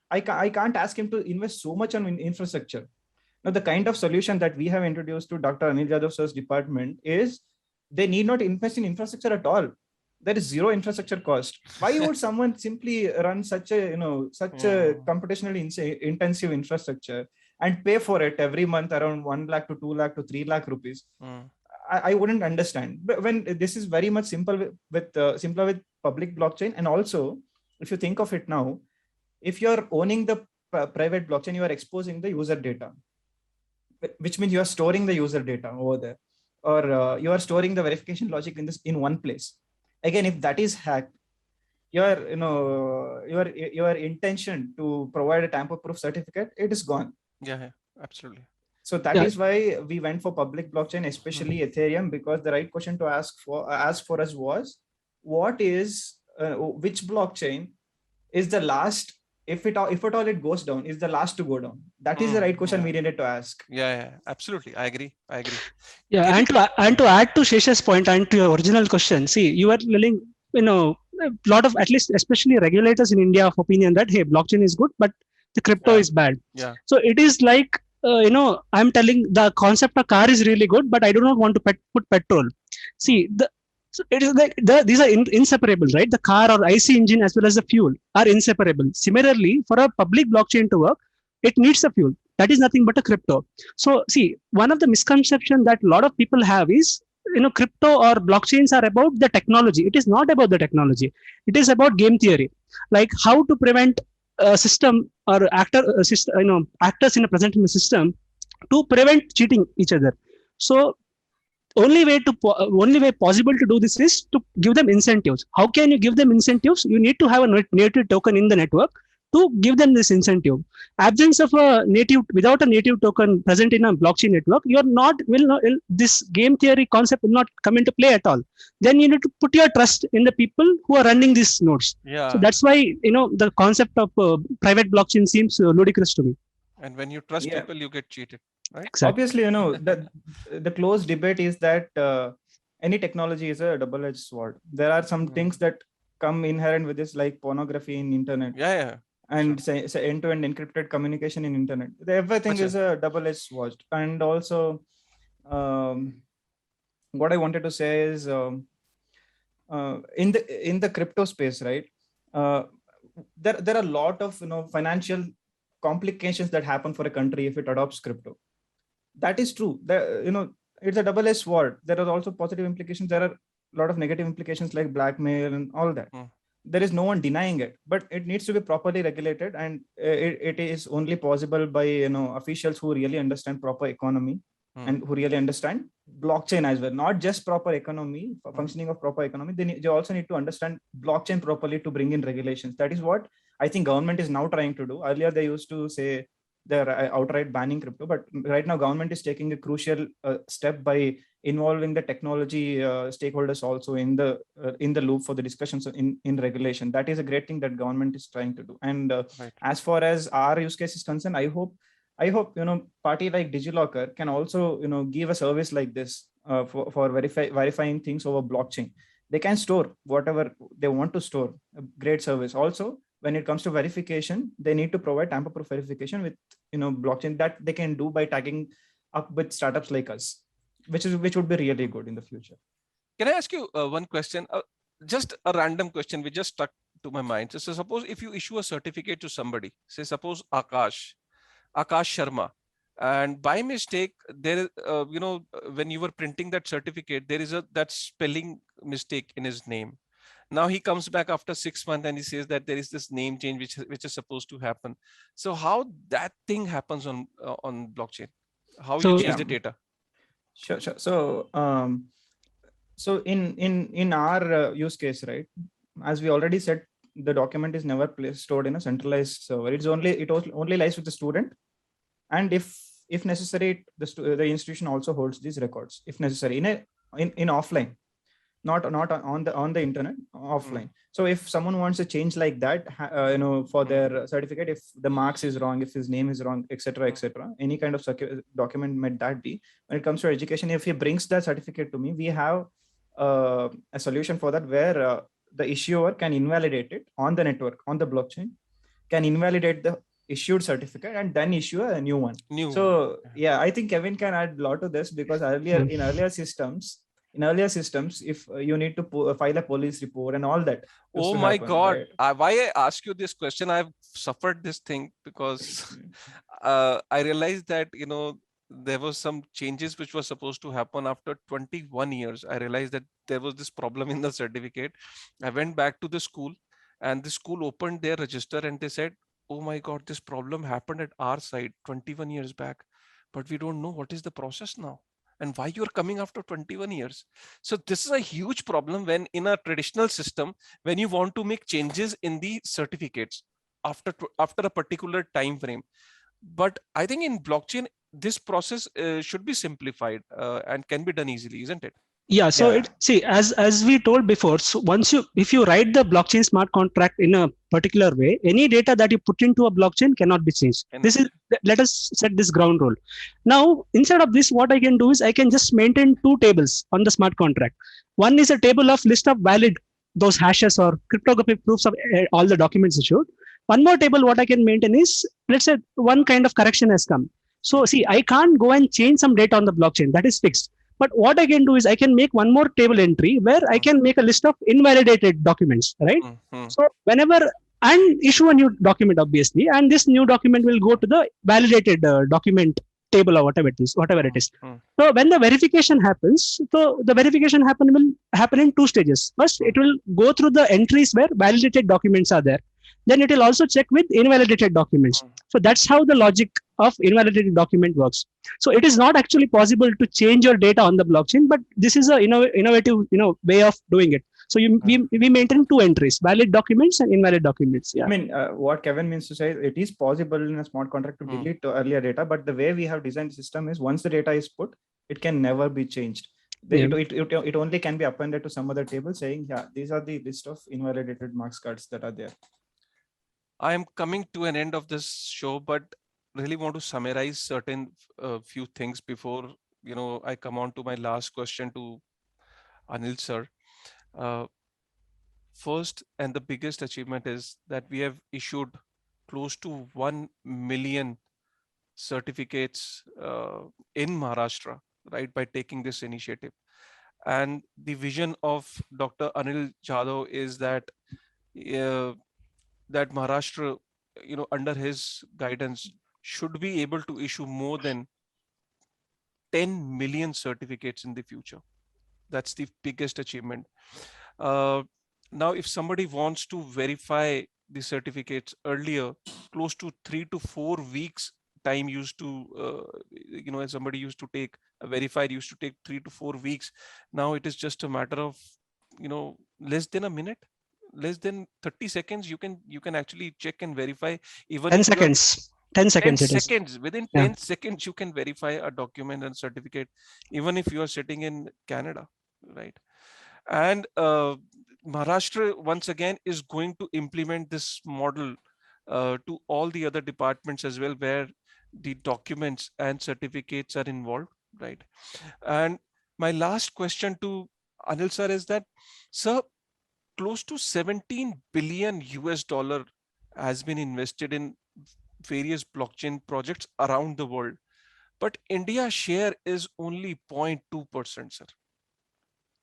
I can't ask him to invest so much on infrastructure. Now, the kind of solution that we have introduced to Dr. Anil Jadhav sir's department is they need not invest in infrastructure at all. There is zero infrastructure cost. Why would someone simply run such a computationally intensive infrastructure and pay for it every month around 1 lakh to 2 lakh to 3 lakh rupees? I wouldn't understand. But when this is very much simpler with public blockchain, and also if you think of it now, if you're owning the private blockchain, you are exposing the user data, which means you are storing the user data over there, or you are storing the verification logic in one place. Again, if that is hacked, your intention to provide a tamper-proof certificate, it is gone.
Yeah, absolutely.
So that is why we went for public blockchain, especially Ethereum, because the right question to ask for us was, which blockchain is the last, if at all it goes down, is the last to go down? That is the right question we needed to ask.
Yeah, absolutely. I agree.
Yeah, and to add to Shesha's point and to your original question, see, you are telling, a lot of, at least especially regulators in India, of opinion that, hey, blockchain is good, but the crypto is bad.
Yeah.
So it is like, I'm telling the concept of car is really good, but I do not want to put petrol. See, so it is like these are inseparable, right? The car or IC engine as well as the fuel are inseparable. Similarly, for a public blockchain to work, it needs a fuel. That is nothing but a crypto. So see, one of the misconceptions that a lot of people have is, crypto or blockchains are about the technology. It is not about the technology. It is about game theory, like how to prevent a system or actors in a present in the system to prevent cheating each other. So only way possible to do this is to give them incentives. How can you give them incentives? You need to have a native token in the network to give them this incentive. Absence of a native, without a native token present in a blockchain network, you're not, this game theory concept will not come into play at all. Then you need to put your trust in the people who are running these nodes.
Yeah.
So that's why, the concept of private blockchain seems ludicrous to me.
And when you trust
Yeah.
people, you get cheated. Right?
Exactly.
Obviously, the closed debate is that any technology is a double-edged sword. There are some things that come inherent with this, like pornography in internet,
Yeah.
and say end-to-end encrypted communication in internet. Everything is a double-edged sword. And also, what I wanted to say is, in the crypto space, right? There are a lot of financial complications that happen for a country if it adopts crypto. That is true. It's a double-edged sword. There are also positive implications. There are a lot of negative implications like blackmail and all that. There is no one denying it, but it needs to be properly regulated, and it is only possible by officials who really understand proper economy and who really understand blockchain as well. Not just proper economy, functioning of proper economy. They also need to understand blockchain properly to bring in regulations. That is what I think government is now trying to do. Earlier, they used to say they're outright banning crypto, but right now government is taking a crucial step by involving the technology stakeholders also in the loop for the discussions in regulation. That is a great thing that government is trying to do. And as far as our use case is concerned, I hope party like DigiLocker can also give a service like this for verifying things over blockchain. They can store whatever they want to store. A great service. Also, when it comes to verification, they need to provide tamper-proof verification with blockchain that they can do by tagging up with startups like us, which would be really good in the future.
Can I ask you one question? Just a random question which just stuck to my mind. So suppose if you issue a certificate to somebody, say suppose Akash Sharma, and by mistake there, when you were printing that certificate, there is that spelling mistake in his name. Now he comes back after 6 months and he says that there is this name change which is supposed to happen. So how that thing happens on blockchain? How you change the data?
Sure. So in our use case, right? As we already said, the document is never stored in a centralized server. It only lies with the student, and if necessary, the institution also holds these records if necessary in offline. Not on the internet, offline. So if someone wants a change like that, for their certificate, if the marks is wrong, if his name is wrong, etc., any kind of document might that be. When it comes to education, if he brings that certificate to me, we have a solution for that where the issuer can invalidate it on the network, on the blockchain, can invalidate the issued certificate and then issue a new one. Yeah, I think Kevin can add a lot to this, because in earlier systems, if you need to file a police report and all that.
Oh my God. Right? Why I ask you this question, I've suffered this thing because I realized that, there was some changes which were supposed to happen after 21 years. I realized that there was this problem in the certificate. I went back to the school, and the school opened their register and they said, oh my God, this problem happened at our side 21 years back, but we don't know what is the process now and why you're coming after 21 years. So this is a huge problem when in a traditional system, when you want to make changes in the certificates after a particular time frame. But I think in blockchain, this process should be simplified and can be done easily, isn't it?
Yeah. So as we told before, so if you write the blockchain smart contract in a particular way, any data that you put into a blockchain cannot be changed. Let us set this ground rule. Now, instead of this, what I can do is I can just maintain two tables on the smart contract. One is a table of list of valid, those hashes or cryptographic proofs of all the documents issued. One more table, what I can maintain is, let's say one kind of correction has come. So I can't go and change some data on the blockchain, that is fixed. But what I can do is I can make one more table entry where I can make a list of invalidated documents, right? So whenever and issue a new document, obviously, and this new document will go to the validated document table or whatever it is. So when the verification happens, so the verification will happen in two stages. First, it will go through the entries where validated documents are there. Then it will also check with invalidated documents. So that's how the logic of invalidated document works. So it is not actually possible to change your data on the blockchain, but this is an innovative way of doing it. So we maintain two entries: valid documents and invalid documents. Yeah.
I mean, what Kevin means to say, it is possible in a smart contract to delete earlier data, but the way we have designed the system is once the data is put, it can never be changed.
Yeah.
It only can be appended to some other table saying, yeah, these are the list of invalidated marks cards that are there.
I am coming to an end of this show, but really want to summarize certain few things before I come on to my last question to Anil sir. First and the biggest achievement is that we have issued close to 1 million certificates in Maharashtra, right, by taking this initiative. And the vision of Dr. Anil Jadhav is that that Maharashtra, under his guidance, should be able to issue more than 10 million certificates in the future. That's the biggest achievement. Now, if somebody wants to verify the certificates earlier, close to 3 to 4 weeks time used to, as somebody used to take a verified used to take 3 to 4 weeks. Now it is just a matter of, less than a minute, less than 30 seconds. You can actually check and verify even
10 seconds. 10 seconds.
10 seconds. Within 10 seconds, you can verify a document and certificate, even if you are sitting in Canada, right? And Maharashtra, once again, is going to implement this model to all the other departments as well, where the documents and certificates are involved, right? And my last question to Anil sir is that, sir, close to 17 billion US dollar has been invested in various blockchain projects around the world, but India's share is only 0.2%, sir.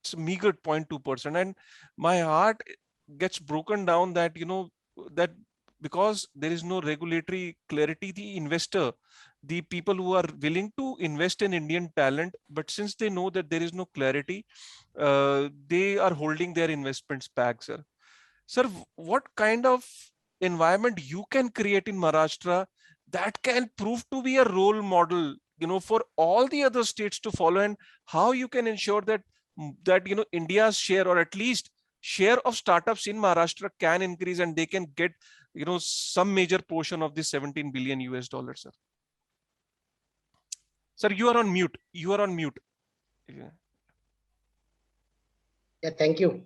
It's meager 0.2%, and my heart gets broken down that that because there is no regulatory clarity, the investor, the people who are willing to invest in Indian talent, but since they know that there is no clarity, they are holding their investments back, sir. Sir, what kind of environment you can create in Maharashtra that can prove to be a role model, for all the other states to follow, and how you can ensure that India's share, or at least share of startups in Maharashtra, can increase and they can get some major portion of this 17 billion US dollars, sir. Sir, you are on mute. Yeah,
thank you.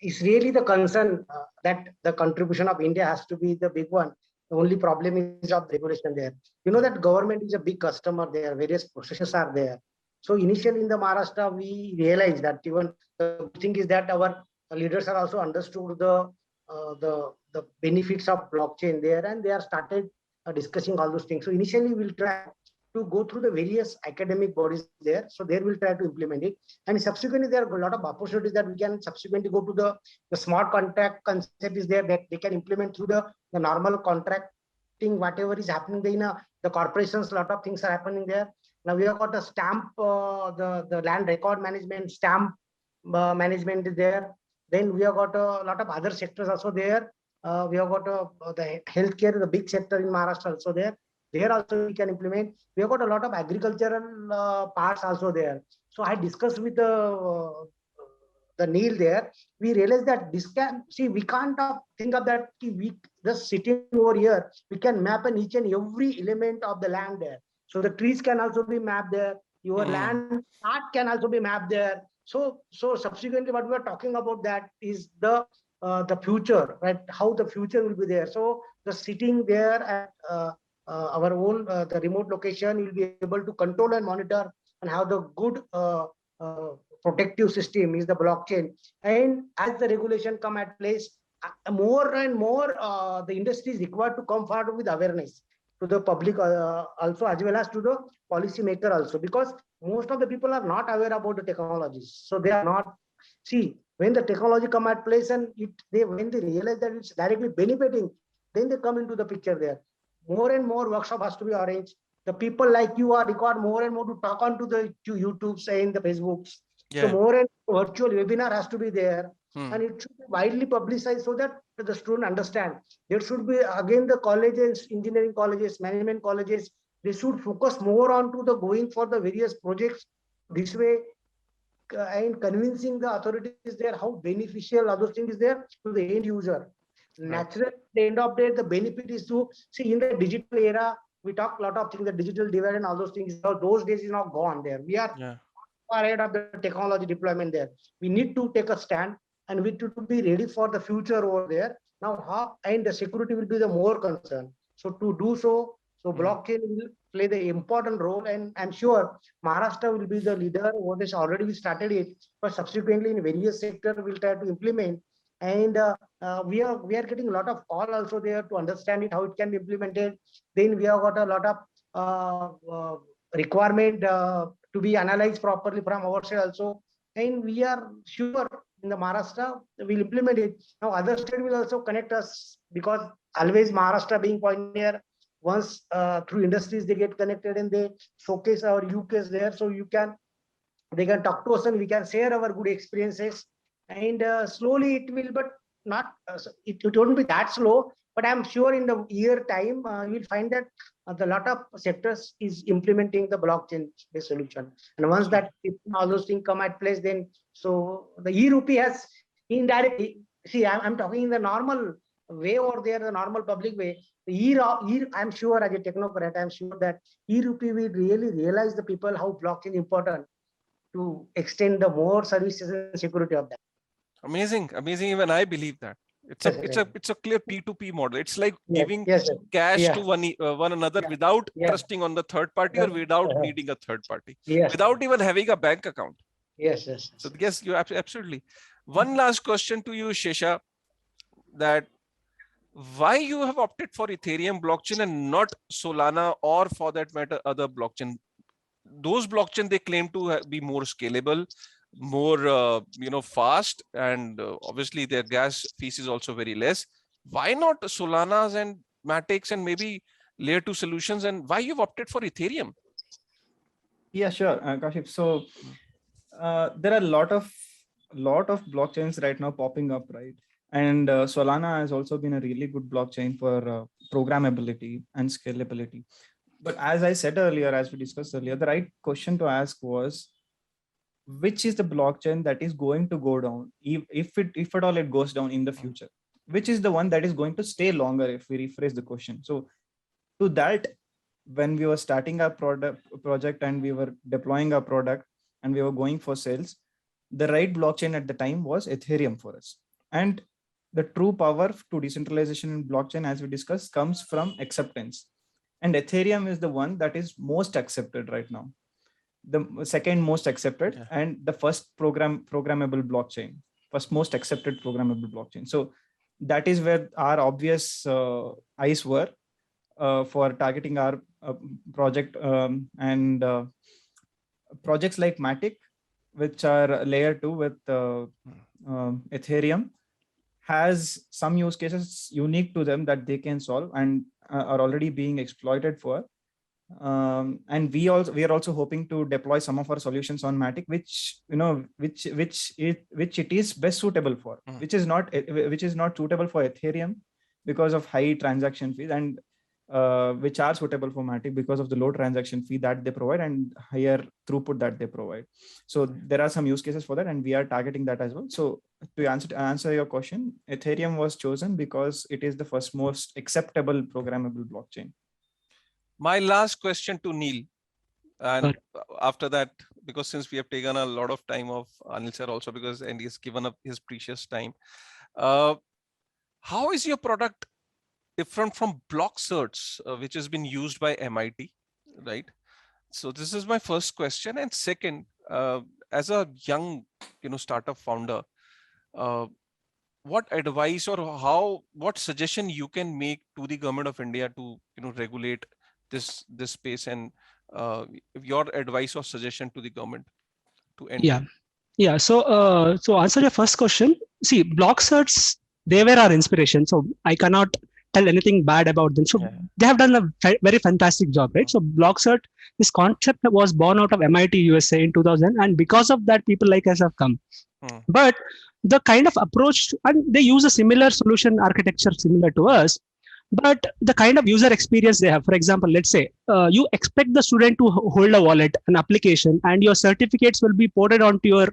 It's really the concern that the contribution of India has to be the big one. The only problem is of regulation there. That government is a big customer there. Various processes are there. So initially in the Maharashtra, we realized that even the thing is that our leaders are also understood the benefits of blockchain there, and they are started discussing all those things. So initially we'll try to go through the various academic bodies there. So there we'll try to implement it. And subsequently, there are a lot of opportunities that we can subsequently go to the smart contract concept is there, that they can implement through the normal contracting, whatever is happening there in the corporations, a lot of things are happening there. Now we have got a stamp, the land record management, stamp management is there. Then we have got a lot of other sectors also there. We have got the healthcare, the big sector in Maharashtra also there. There also we can implement. We have got a lot of agricultural parts also there. So I discussed with the Neil there. We realized that we can't think of that. We just sitting over here, we can map each and every element of the land there. So the trees can also be mapped there. Your land part can also be mapped there. So subsequently, what we are talking about that is the future, right? How the future will be there. So the sitting there at our own the remote location, will be able to control and monitor and have the good protective system is the blockchain. And as the regulation come at place, more and more the industry is required to come forward with awareness to the public also, as well as to the policy maker also, because most of the people are not aware about the technologies. So they are not, when the technology come at place and when they realize that it's directly benefiting, then they come into the picture there. More and more workshop has to be arranged. The people like you are required more and more to talk on to YouTubes and the Facebooks. Yeah. So more and more virtual webinar has to be there. And it should be widely publicized so that the student understand. There should be, again, the colleges, engineering colleges, management colleges, they should focus more on to the going for the various projects. This way, and convincing the authorities there how beneficial other thing is there to the end user. Naturally, at the end of the day, the benefit is to see in the digital era. We talk a lot of things, the digital divide and all those things. Those days is now gone there. We are
Yeah.
far ahead of the technology deployment there. We need to take a stand and we need to be ready for the future over there. Now, how and the security will be the more concern. So to do so, blockchain will play the important role, and I'm sure Maharashtra will be the leader over this. Already we started it, but subsequently in various sectors we'll try to implement. And we are getting a lot of call also there to understand it, how it can be implemented. Then we have got a lot of requirement to be analyzed properly from our side also. And we are sure in the Maharashtra will implement it. Now other state will also connect us, because always Maharashtra being pioneer, once through industries they get connected and they showcase our UKs there. So they can talk to us and we can share our good experiences. And slowly it will, but not, it won't be that slow, but I'm sure in the year time, you'll find that the lot of sectors is implementing the blockchain based solution. And once that all those things come at place, then so the e-rupee has indirectly, see, I'm talking in the normal way over there, the normal public way. The I'm sure as a technocrat, I'm sure that e-rupee will really realize the people how blockchain important to extend the more services and security of that.
Amazing, amazing. Even I believe that. It's a clear P2P model. It's like giving cash to one another without trusting on the third party or without needing a third party, without even having a bank account.
Yes.
So yes, you absolutely. One last question to you, Shesha, that why you have opted for Ethereum blockchain and not Solana, or for that matter, other blockchain? Those blockchain, they claim to be more scalable, more fast, and obviously their gas fees is also very less. Why not Solanas and Matics and maybe layer 2 solutions, and why you've opted for Ethereum?
Yeah, sure, Kashif. So there are a lot of blockchains right now popping up, right? And Solana has also been a really good blockchain for programmability and scalability. But as I said earlier, as we discussed earlier, the right question to ask was, which is the blockchain that is going to go down, if at all it goes down in the future? Which is the one that is going to stay longer, if we rephrase the question? So to that, when we were starting our project and we were deploying our product and we were going for sales, the right blockchain at the time was Ethereum for us. And the true power to decentralization in blockchain, as we discussed, comes from acceptance. And Ethereum is the one that is most accepted right now, the second most accepted, and the first programmable blockchain, first most accepted programmable blockchain. So that is where our obvious eyes were for targeting our project, and projects like Matic, which are layer 2 with Ethereum, has some use cases unique to them that they can solve and are already being exploited for. And we are also hoping to deploy some of our solutions on Matic, which it is best suitable for, which is not suitable for Ethereum because of high transaction fees, and which are suitable for Matic because of the low transaction fee that they provide and higher throughput that they provide. So there are some use cases for that, and we are targeting that as well. So to answer your question, Ethereum was chosen because it is the first most acceptable programmable blockchain.
My last question to Neil, and after that, because since we have taken a lot of time of Anil sir also, and he's given up his precious time, how is your product different from Blockcerts, which has been used by MIT, right? So this is my first question. And second, as a young, startup founder, what advice or what suggestion you can make to the government of India to, regulate this space, and your advice or suggestion to the government to end?
Yeah. So answer your first question. See, Blockcerts, they were our inspiration. So I cannot tell anything bad about them. So they have done a very fantastic job, right? So Blockcert, this concept was born out of MIT USA in 2000, and because of that, people like us have come. But the kind of approach, and they use a similar solution architecture similar to us, but the kind of user experience they have, for example, let's say you expect the student to hold a wallet, an application, and your certificates will be ported onto your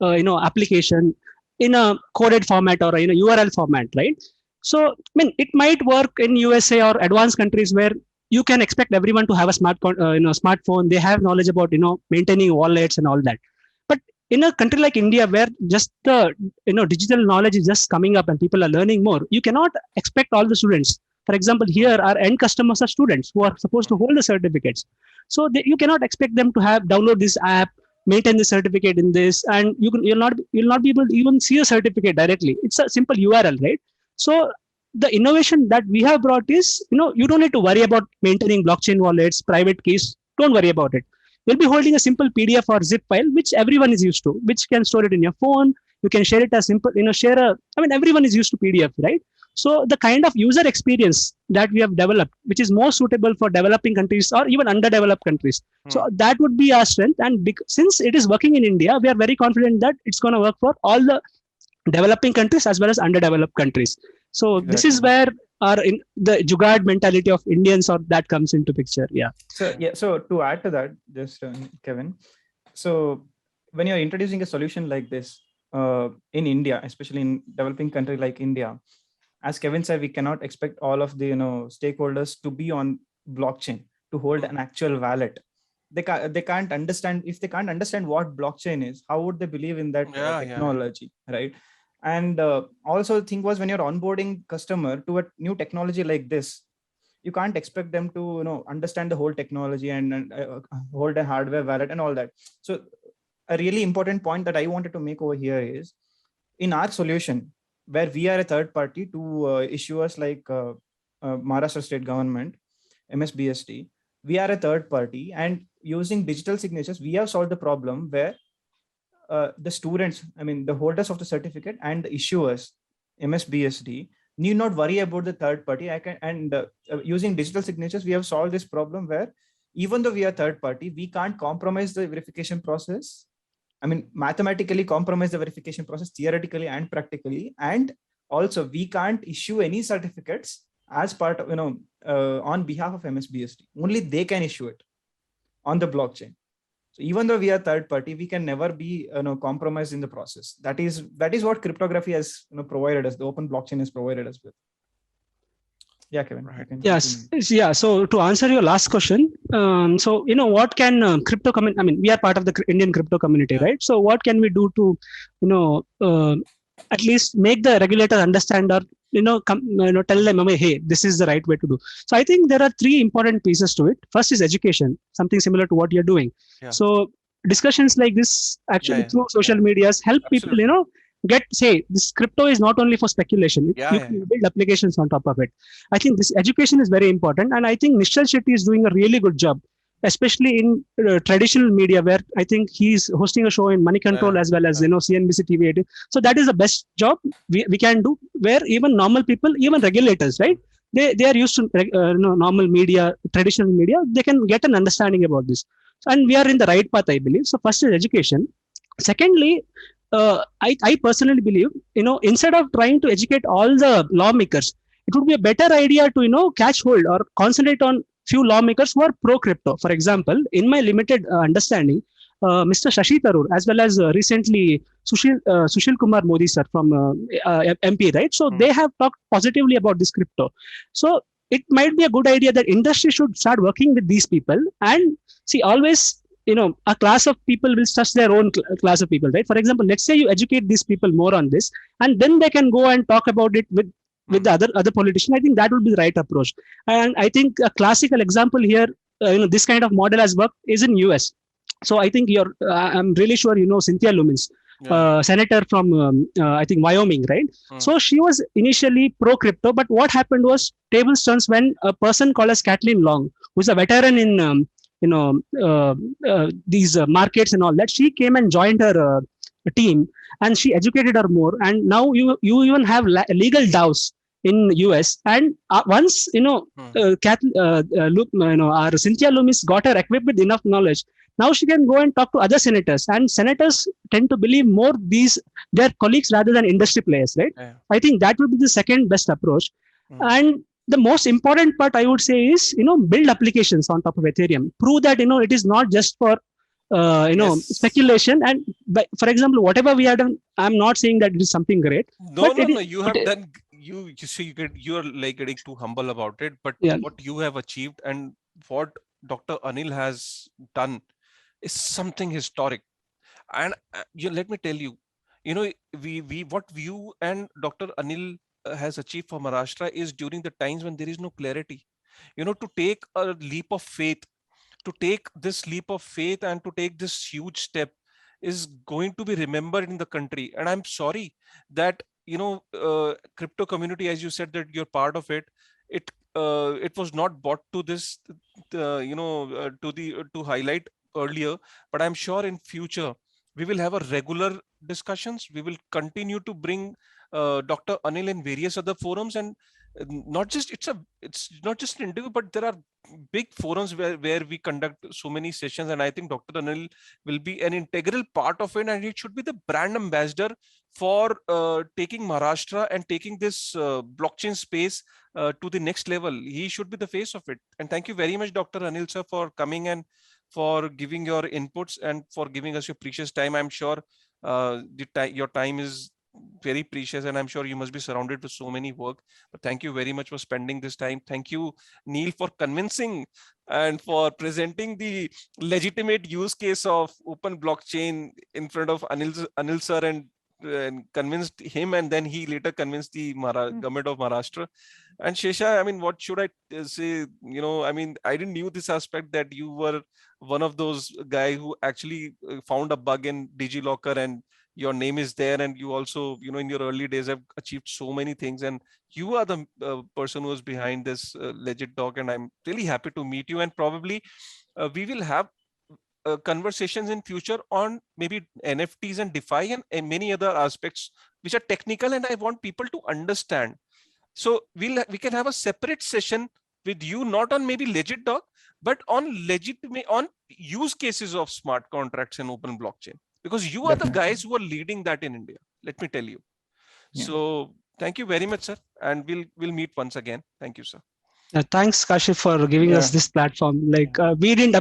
application in a coded format or in a URL format, right? So I mean, it might work in USA or advanced countries where you can expect everyone to have a smartphone. They have knowledge about maintaining wallets and all that. But in a country like India, where just the digital knowledge is just coming up and people are learning more, you cannot expect all the students. For example, here our end customers are students who are supposed to hold the certificates. So you cannot expect them to have download this app, maintain the certificate in this, and you'll not be able to even see a certificate directly. It's a simple URL, right? So the innovation that we have brought is, you don't need to worry about maintaining blockchain wallets, private keys. Don't worry about it. You'll be holding a simple PDF or zip file, which everyone is used to, which can store it in your phone. You can share it as simple, everyone is used to PDF, right? So the kind of user experience that we have developed, which is more suitable for developing countries or even underdeveloped countries. So that would be our strength. And since it is working in India, we are very confident that it's going to work for all the developing countries as well as underdeveloped countries. So this is where the Jugaad mentality of Indians or that comes into picture. Yeah.
So to add to that, just Kevin, so when you're introducing a solution like this in India, especially in developing country like India, as Kevin said, we cannot expect all of the stakeholders to be on blockchain to hold an actual wallet. They can't understand. If they can't understand what blockchain is, how would they believe in that technology, right? And also the thing was, when you're onboarding customer to a new technology like this, you can't expect them to understand the whole technology and hold a hardware wallet and all that. So a really important point that I wanted to make over here is, in our solution, where we are a third party to issuers like Maharashtra State Government, MSBSD, we are a third party, and using digital signatures, we have solved the problem where the students, the holders of the certificate and the issuers, MSBSD, need not worry about the third party. Using digital signatures, we have solved this problem where even though we are third party, we can't compromise the verification process. Mathematically compromise the verification process, theoretically and practically. And also we can't issue any certificates as part of, on behalf of MSBSD. Only they can issue it on the blockchain. So even though we are third party, we can never be compromised in the process. That is what cryptography has provided us. The open blockchain has provided us with. Yeah, Kevin.
Right.
Yes. Yeah. So to answer your last question, what can crypto community? We are part of the Indian crypto community, right? So what can we do to, at least make the regulator understand or tell them, hey, this is the right way to do. So I think there are three important pieces to it. First is education, something similar to what you're doing. Yeah. So discussions like this actually through social medias help people, this crypto is not only for speculation. You can build applications on top of it. I think this education is very important. And I think Nishchal Shetty is doing a really good job, especially in traditional media, where I think he's hosting a show in Money Control as well as, CNBC TV. So that is the best job we can do, where even normal people, even regulators, right? They are used to normal media, traditional media. They can get an understanding about this. And we are in the right path, I believe. So first is education. Secondly, I personally believe, instead of trying to educate all the lawmakers, it would be a better idea to, catch hold or concentrate on few lawmakers who are pro-crypto. For example, in my limited understanding, Mr. Shashi Tharoor, as well as recently Sushil Kumar Modi sir from MP, right? So they have talked positively about this crypto. So it might be a good idea that industry should start working with these people and see always, a class of people will trust their own class of people, right? For example, let's say you educate these people more on this, and then they can go and talk about it with the other politician. I think that would be the right approach. And I think a classical example here, this kind of model has worked is in US. So I think I'm really sure Cynthia Lummis, senator from I think Wyoming, right? So she was initially pro crypto, but what happened was tables turns when a person called as Kathleen Long, who's a veteran in these markets and all that, she came and joined her team, and she educated her more. And now you even have legal DAOs in US. And once our Cynthia Lummis got her equipped with enough knowledge, now she can go and talk to other senators, and senators tend to believe more their colleagues rather than industry players, right? I think that would be the second best approach. And the most important part I would say is, build applications on top of Ethereum. Prove that, it is not just for,
Yes.
speculation. And for example, whatever we have done, I'm not saying that it is something great.
No,
but
no. You have done. You see, you're like getting too humble about it. But
Yeah.
what you have achieved and what Dr. Anil has done is something historic. And let me tell you, we what you and Dr. Anil has achieved for Maharashtra is during the times when there is no clarity. To take a leap of faith, to take this leap of faith and to take this huge step is going to be remembered in the country. And I'm sorry that crypto community, as you said that you're part of it, it was not brought to this to highlight earlier, but I'm sure in future we will have a regular discussions. We will continue to bring Dr. Anil in various other forums, and not just it's not just an interview, but there are big forums where we conduct so many sessions. And I think Dr. Anil will be an integral part of it, and it should be the brand ambassador for taking Maharashtra and taking this blockchain space to the next level. He should be the face of it. And thank you very much, Dr. Anil sir, for coming and for giving your inputs and for giving us your precious time. I'm sure your time is very precious, and I'm sure you must be surrounded with so many work. But thank you very much for spending this time. Thank you, Neil, for convincing and for presenting the legitimate use case of open blockchain in front of Anil sir, and convinced him, and then he later convinced the government of Maharashtra. And Shesha, I mean, what should I say? I mean, I didn't knew this aspect that you were one of those guy who actually found a bug in DigiLocker, and your name is there, and you also, in your early days have achieved so many things, and you are the person who is behind this Legit Doc, and I'm really happy to meet you. And probably we will have conversations in future on maybe NFTs and DeFi and many other aspects which are technical, and I want people to understand. So we can have a separate session with you, not on maybe Legit Doc, but on use cases of smart contracts and open blockchain, because you are the guys who are leading that in India. Let me tell you.
Yeah.
So thank you very much, sir, and we'll meet once again. Thank you, sir.
Thanks, Kashif, for giving us this platform. Like we didn't,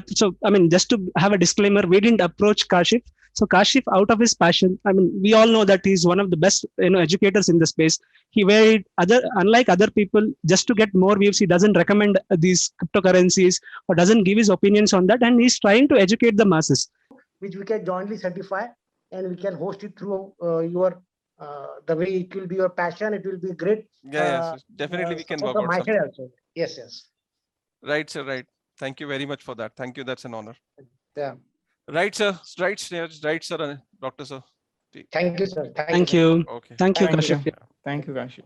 just to have a disclaimer, we didn't approach Kashif. So Kashif, out of his passion, we all know that he's one of the best, educators in the space. Unlike other people, just to get more views, he doesn't recommend these cryptocurrencies or doesn't give his opinions on that, and he's trying to educate the masses.
Which we can jointly certify, and we can host it through your the way it will be your passion. It will be great.
Yes, definitely we can work
from
out
my
something.
side also. Yes.
Right, sir. Right. Thank you very much for that. Thank you. That's an honor.
Yeah.
Right, sir. Right, sir. Doctor, sir.
Thank you, sir.
Thank you.
Okay.
Thank you,
Thank
Kashif.
you. Thank you, Kashif.